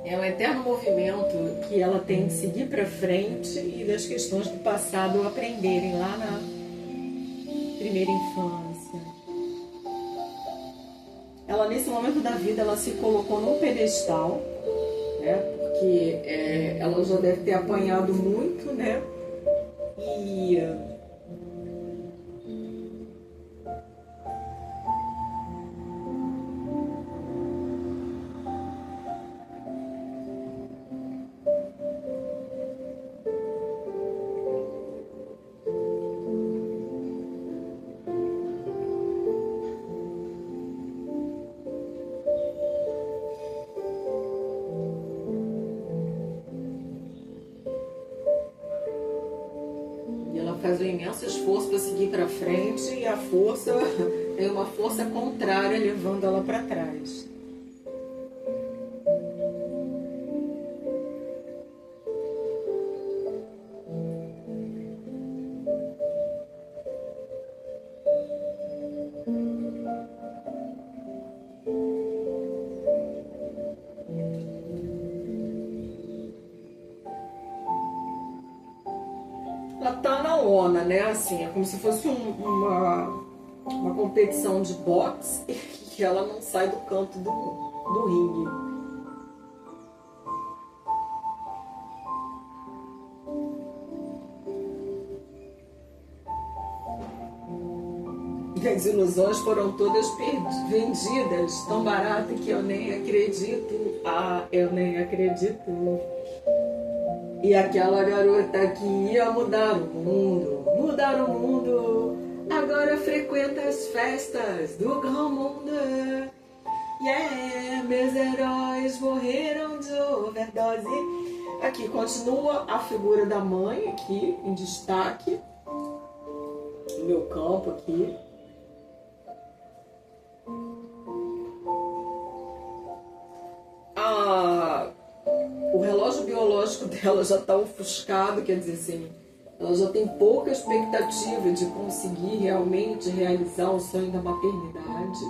É um eterno movimento que ela tem de seguir para frente e das questões do passado aprenderem lá na primeira infância. Ela, nesse momento da vida, ela se colocou num pedestal, né? Porque ela já deve ter apanhado muito, né? E faz um imenso esforço para seguir para frente e a força é uma força contrária levando ela para trás. Ela está na lona, né? Assim, é como se fosse uma competição de boxe e ela não sai do canto do ringue. E as ilusões foram todas vendidas, tão barato que eu nem acredito. Ah, eu nem acredito. E aquela garota que ia mudar o mundo, agora frequenta as festas do Grand Monde. Yeah, meus heróis morreram de overdose. Aqui continua a figura da mãe aqui em destaque, no meu campo aqui. O relógio biológico dela já está ofuscado, quer dizer assim, ela já tem pouca expectativa de conseguir realmente realizar o sonho da maternidade.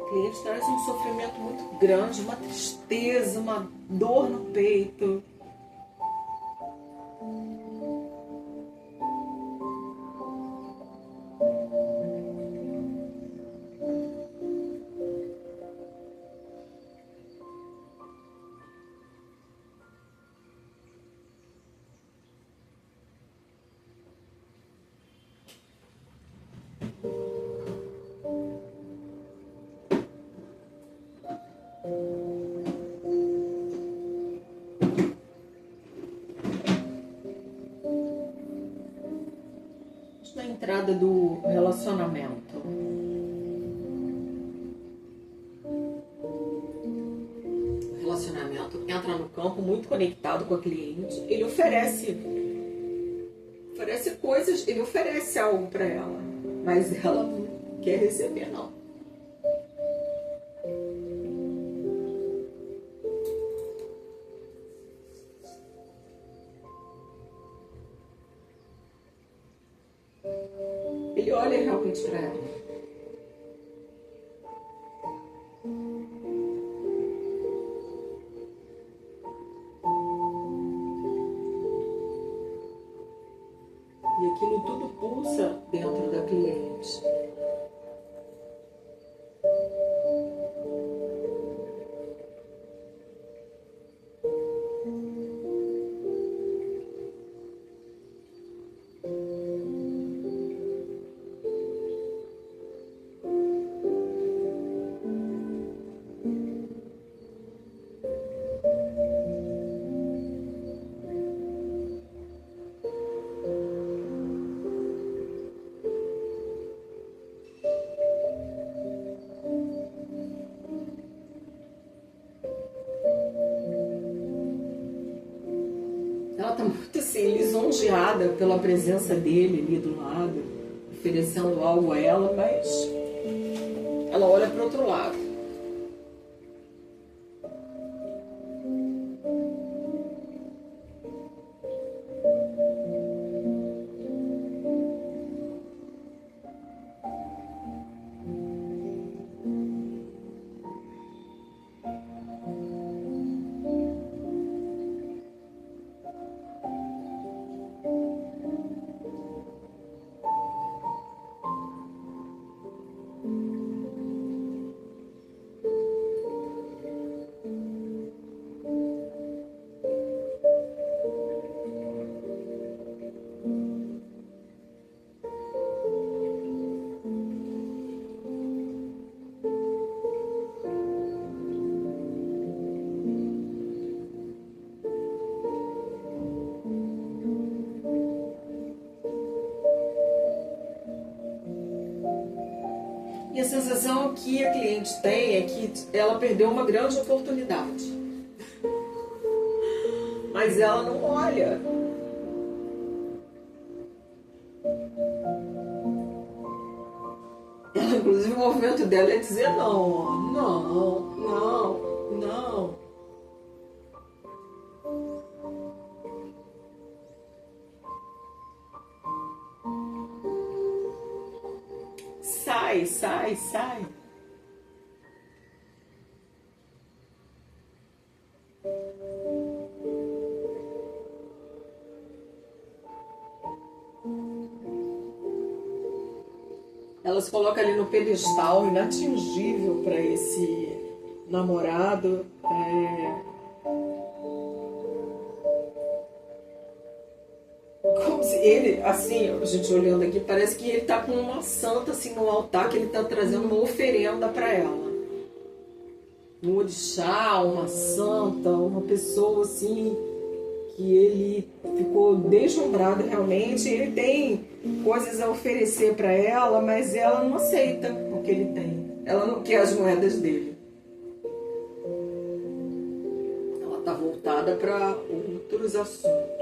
O cliente traz um sofrimento muito grande, uma tristeza, uma dor no peito. Na entrada do relacionamento. O relacionamento entra no campo muito conectado com a cliente. Ele oferece coisas, ele oferece algo para ela, mas ela não quer receber, não. Ele olha realmente para ela. E aquilo tudo pulsa dentro da cliente. Ela está muito assim, lisonjeada pela presença dele ali do lado, oferecendo algo a ela, mas ela olha para o outro lado. E a sensação que a cliente tem é que ela perdeu uma grande oportunidade. Mas ela não olha inclusive o movimento dela é dizer não, ó. Não, não, não. Sai, sai, sai. Ela se coloca ali no pedestal inatingível para esse namorado. Como se ele, assim, a gente olhando aqui, parece que ele tá com uma santa assim no altar, que ele tá trazendo uma oferenda para ela. Um orixá, uma santa, uma pessoa assim que ele ficou deslumbrado realmente. Ele tem coisas a oferecer para ela, mas ela não aceita o que ele tem. Ela não quer as moedas dele. Ela está voltada para outros assuntos.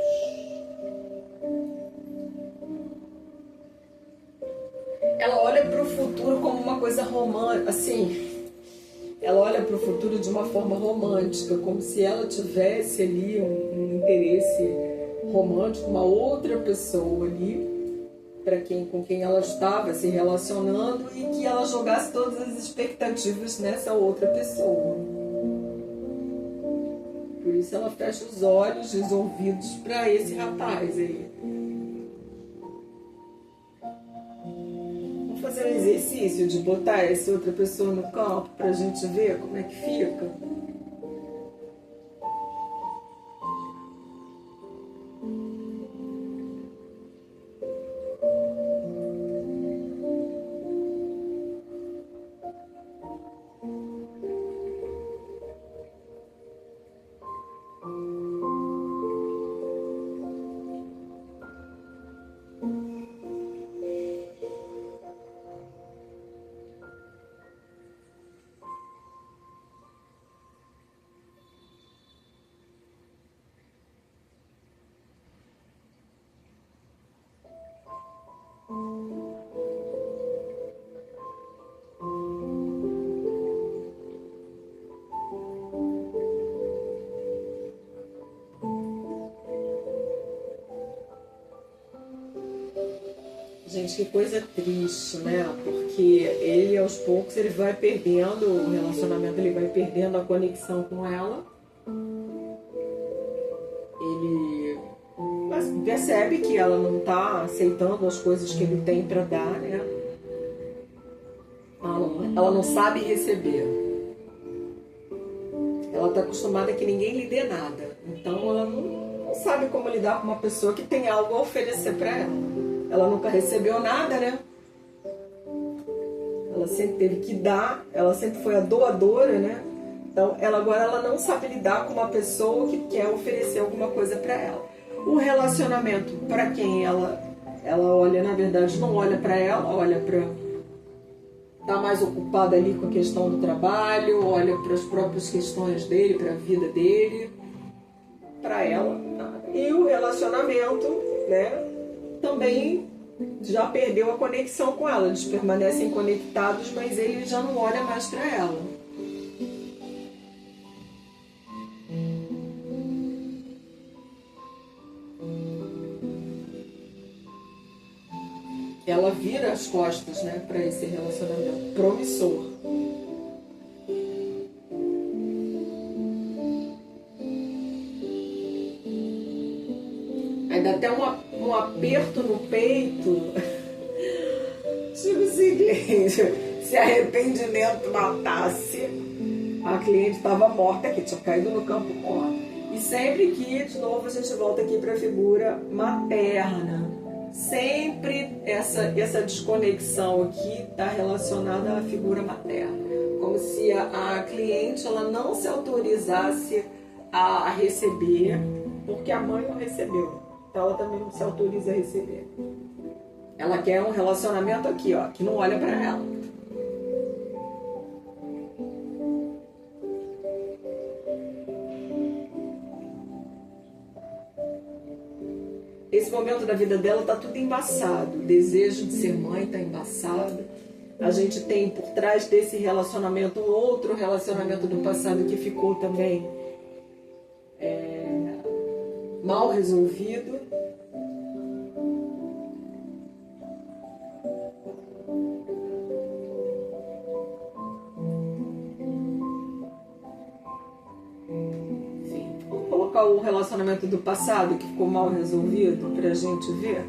Ela olha para o futuro como uma coisa romântica, assim. Ela olha para o futuro de uma forma romântica, como se ela tivesse ali um interesse romântico, uma outra pessoa ali, com quem ela estava se relacionando, e que ela jogasse todas as expectativas nessa outra pessoa. Por isso ela fecha os olhos e os ouvidos para esse rapaz aí. Fazer um exercício de botar essa outra pessoa no campo pra gente ver como é que fica. Gente, que coisa triste, né? Porque ele, aos poucos, ele vai perdendo o relacionamento, ele vai perdendo a conexão com ela. Ele percebe que ela não está aceitando as coisas que ele tem para dar, né? Ela não sabe receber. Ela está acostumada a que ninguém lhe dê nada. Então ela não sabe como lidar com uma pessoa que tem algo a oferecer para ela. Ela nunca recebeu nada, né? Ela sempre teve que dar, ela sempre foi a doadora, né? Então agora ela não sabe lidar com uma pessoa que quer oferecer alguma coisa para ela. O relacionamento, para quem ela olha, na verdade, não olha para ela, olha para... Está mais ocupada ali com a questão do trabalho, olha para as próprias questões dele, para a vida dele. Para ela, nada. E o relacionamento, né? Também já perdeu a conexão com ela. Eles permanecem conectados, mas ele já não olha mais para ela. Ela vira as costas, né, para esse relacionamento promissor. Ainda até um aperto no peito. Tipo o seguinte: se arrependimento matasse, a cliente estava morta aqui, tinha caído no campo morta. E sempre que, de novo, a gente volta aqui para a figura materna. Sempre essa desconexão aqui está relacionada à figura materna. Como se a cliente ela não se autorizasse a receber, porque a mãe não recebeu. Então ela também não se autoriza a receber. Ela quer um relacionamento aqui, ó, que não olha para ela. Esse momento da vida dela tá tudo embaçado. O desejo de ser mãe tá embaçado. A gente tem por trás desse relacionamento um outro relacionamento do passado que ficou também mal resolvido. Enfim, vamos colocar o relacionamento do passado que ficou mal resolvido para a gente ver.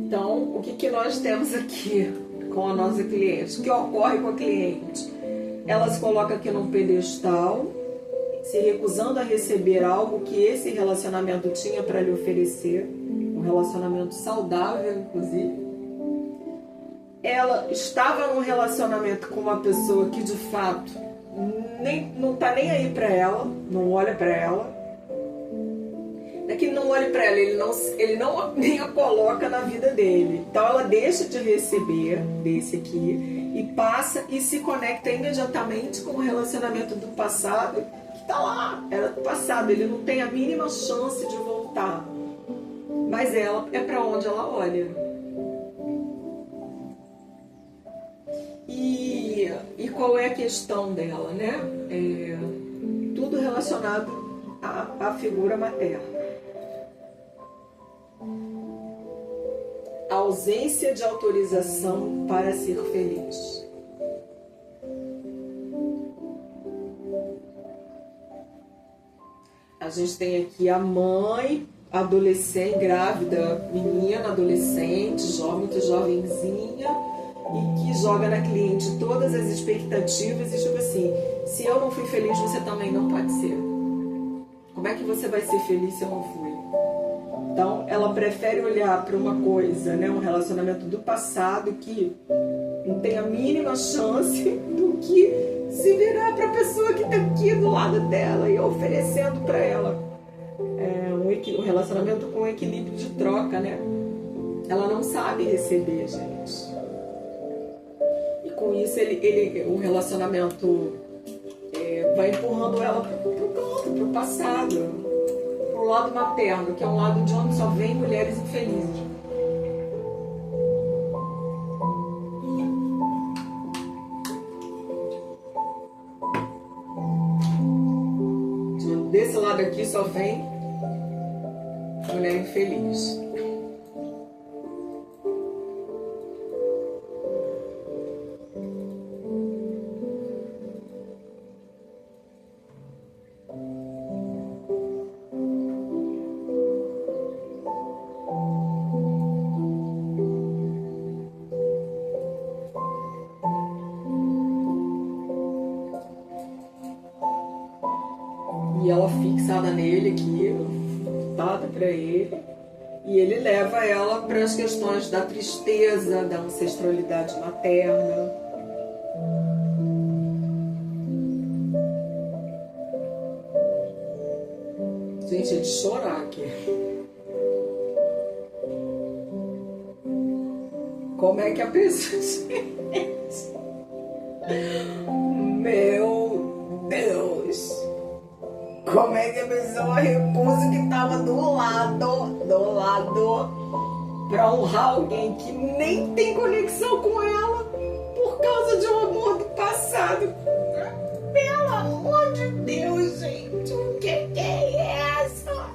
Então, o que nós temos aqui com a nossa cliente? O que ocorre com a cliente? Ela se coloca aqui num pedestal, se recusando a receber algo que esse relacionamento tinha para lhe oferecer, um relacionamento saudável, inclusive. Ela estava num relacionamento com uma pessoa que, de fato, não está nem aí para ela, não olha para ela. É que não olhe para ela, ele não nem a coloca na vida dele. Então ela deixa de receber desse aqui e passa e se conecta imediatamente com o relacionamento do passado que está lá, era do passado, ele não tem a mínima chance de voltar. Mas ela é para onde ela olha. E qual é a questão dela, né? Tudo relacionado à figura materna. A ausência de autorização para ser feliz. A gente tem aqui a mãe, adolescente, grávida, menina, adolescente, muito jovenzinha, e que joga na cliente todas as expectativas e tipo assim, se eu não fui feliz, você também não pode ser. Como é que você vai ser feliz se eu não fui? Então, ela prefere olhar para uma coisa, né, um relacionamento do passado que não tem a mínima chance do que se virar para a pessoa que está aqui do lado dela e oferecendo para ela um relacionamento com equilíbrio de troca, né? Ela não sabe receber, gente. E com isso, o relacionamento vai empurrando ela para o passado. O lado materno, que é um lado de onde só vem mulheres infelizes. Desse lado aqui só vem mulher infeliz. E ela fixada nele aqui, voltada para ele, e ele leva ela para as questões da tristeza, da ancestralidade materna. Gente, é de chorar aqui. Como é que a pessoa... Meu Deus! Como é que a pessoa recusa o que estava do lado, para honrar alguém que nem tem conexão com ela por causa de um amor do passado? Pelo amor de Deus, gente, o que é essa?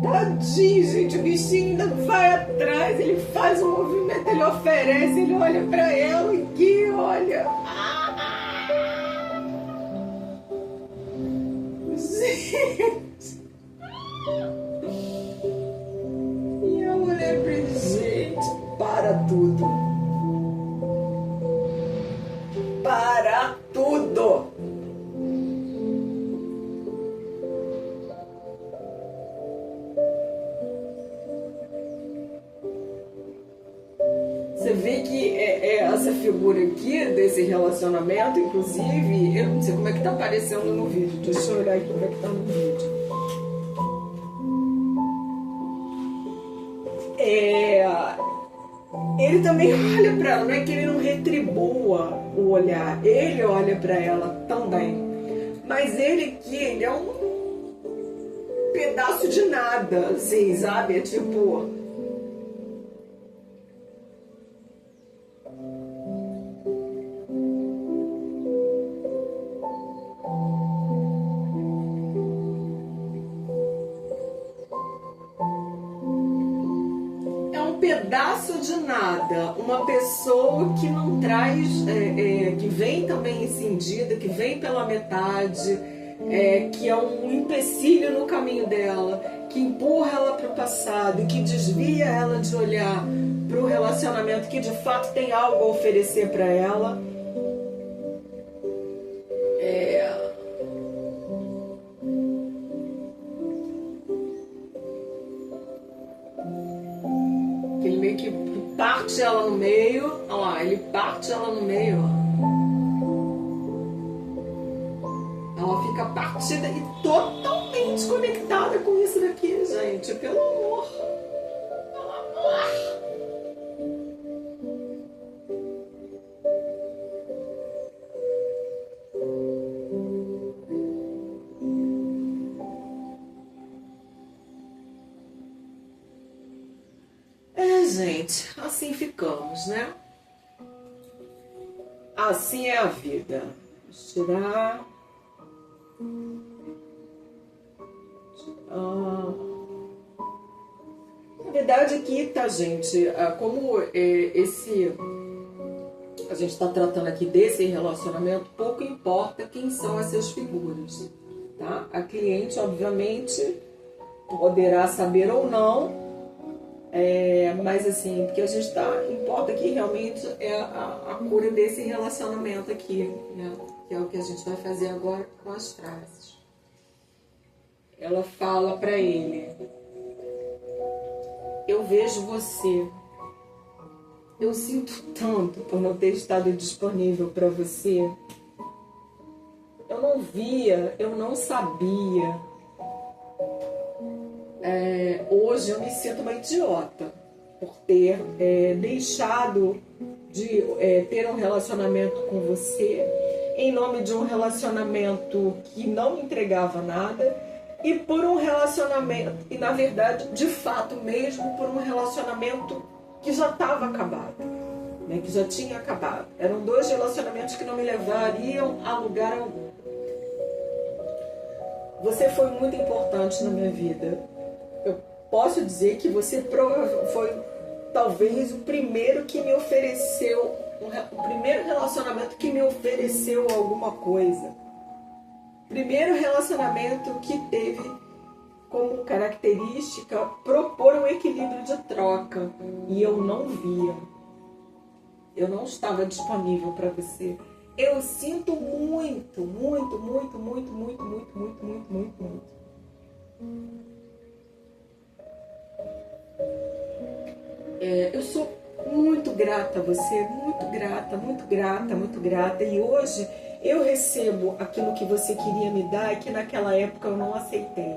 Tadinho, gente, o bichinho ainda vai atrás, ele faz um movimento, ele oferece, ele olha pra ela e que olha. Gente. E a mulher pra gente, para tudo. Para tudo. Você vê que essa figura aqui, desse relacionamento, inclusive, eu não sei como é que tá aparecendo no vídeo. Deixa eu olhar aqui como é que tá no vídeo. Ele também olha para ela, não é que ele não retribua o olhar, ele olha para ela também. Mas ele aqui, ele é um pedaço de nada, assim, sabe? É tipo... pedaço de nada, uma pessoa que não traz, que vem também incendida, que vem pela metade, que é um empecilho no caminho dela, que empurra ela para o passado, que desvia ela de olhar para o relacionamento que de fato tem algo a oferecer para ela. Ele meio que parte ela no meio, olha lá, ele parte ela no meio, ó. Ela fica partida e totalmente conectada com isso daqui, gente, pelo amor. Pelo amor. Gente, assim ficamos, né? Assim é a vida. Vou tirar. Na verdade aqui, tá, gente? Como a gente está tratando aqui desse relacionamento, pouco importa quem são essas figuras, tá? A cliente, obviamente, poderá saber ou não. Mas assim, porque a gente importa aqui realmente é a cura desse relacionamento aqui, né? Que é o que a gente vai fazer agora com as frases. Ela fala para ele: eu vejo você, eu sinto tanto por não ter estado disponível para você, eu não via, eu não sabia. Hoje eu me sinto uma idiota por ter deixado de ter um relacionamento com você em nome de um relacionamento que não me entregava nada e por um relacionamento, e na verdade, de fato mesmo, por um relacionamento que já estava acabado, né, que já tinha acabado. Eram 2 relacionamentos que não me levariam a lugar algum. Você foi muito importante na minha vida. Eu posso dizer que você foi talvez o primeiro que me ofereceu, o primeiro relacionamento que me ofereceu alguma coisa. Primeiro relacionamento que teve como característica propor um equilíbrio de troca. E eu não via. Eu não estava disponível para você. Eu sinto muito, muito, muito, muito, muito, muito, muito, muito, muito, muito. Eu sou muito grata a você, muito grata, muito grata, muito grata. E hoje eu recebo aquilo que você queria me dar e que naquela época eu não aceitei.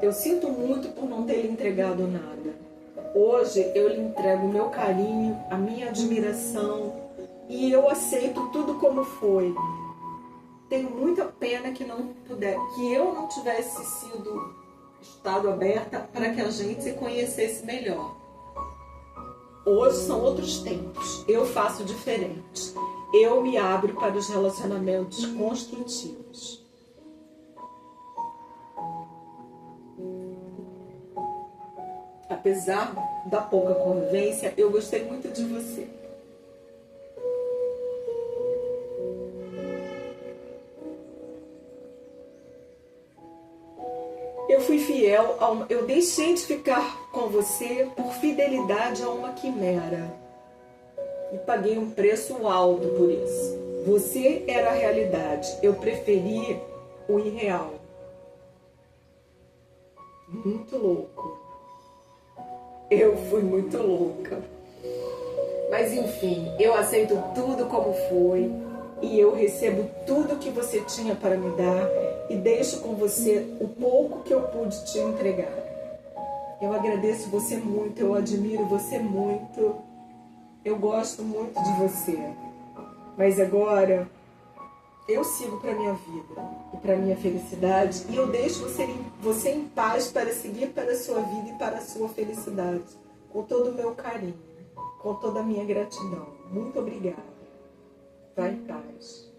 Eu sinto muito por não ter lhe entregado nada. Hoje eu lhe entrego o meu carinho, a minha admiração e eu aceito tudo como foi. Tenho muita pena que eu não tivesse estado aberta para que a gente se conhecesse melhor. Hoje são outros tempos. Eu faço diferente. Eu me abro para os relacionamentos construtivos. Apesar da pouca convivência, eu gostei muito de você. Eu fui fiel, eu deixei de ficar com você por fidelidade a uma quimera. E paguei um preço alto por isso. Você era a realidade, eu preferi o irreal. muito louco. Eu fui muito louca. Mas enfim, eu aceito tudo como foi e eu recebo tudo que você tinha para me dar e deixo com você o pouco que eu pude te entregar. Eu agradeço você muito, eu admiro você muito, eu gosto muito de você. Mas agora eu sigo para minha vida e para minha felicidade e eu deixo você em paz para seguir para a sua vida e para a sua felicidade, com todo o meu carinho, com toda a minha gratidão. Muito obrigada. Vá em paz.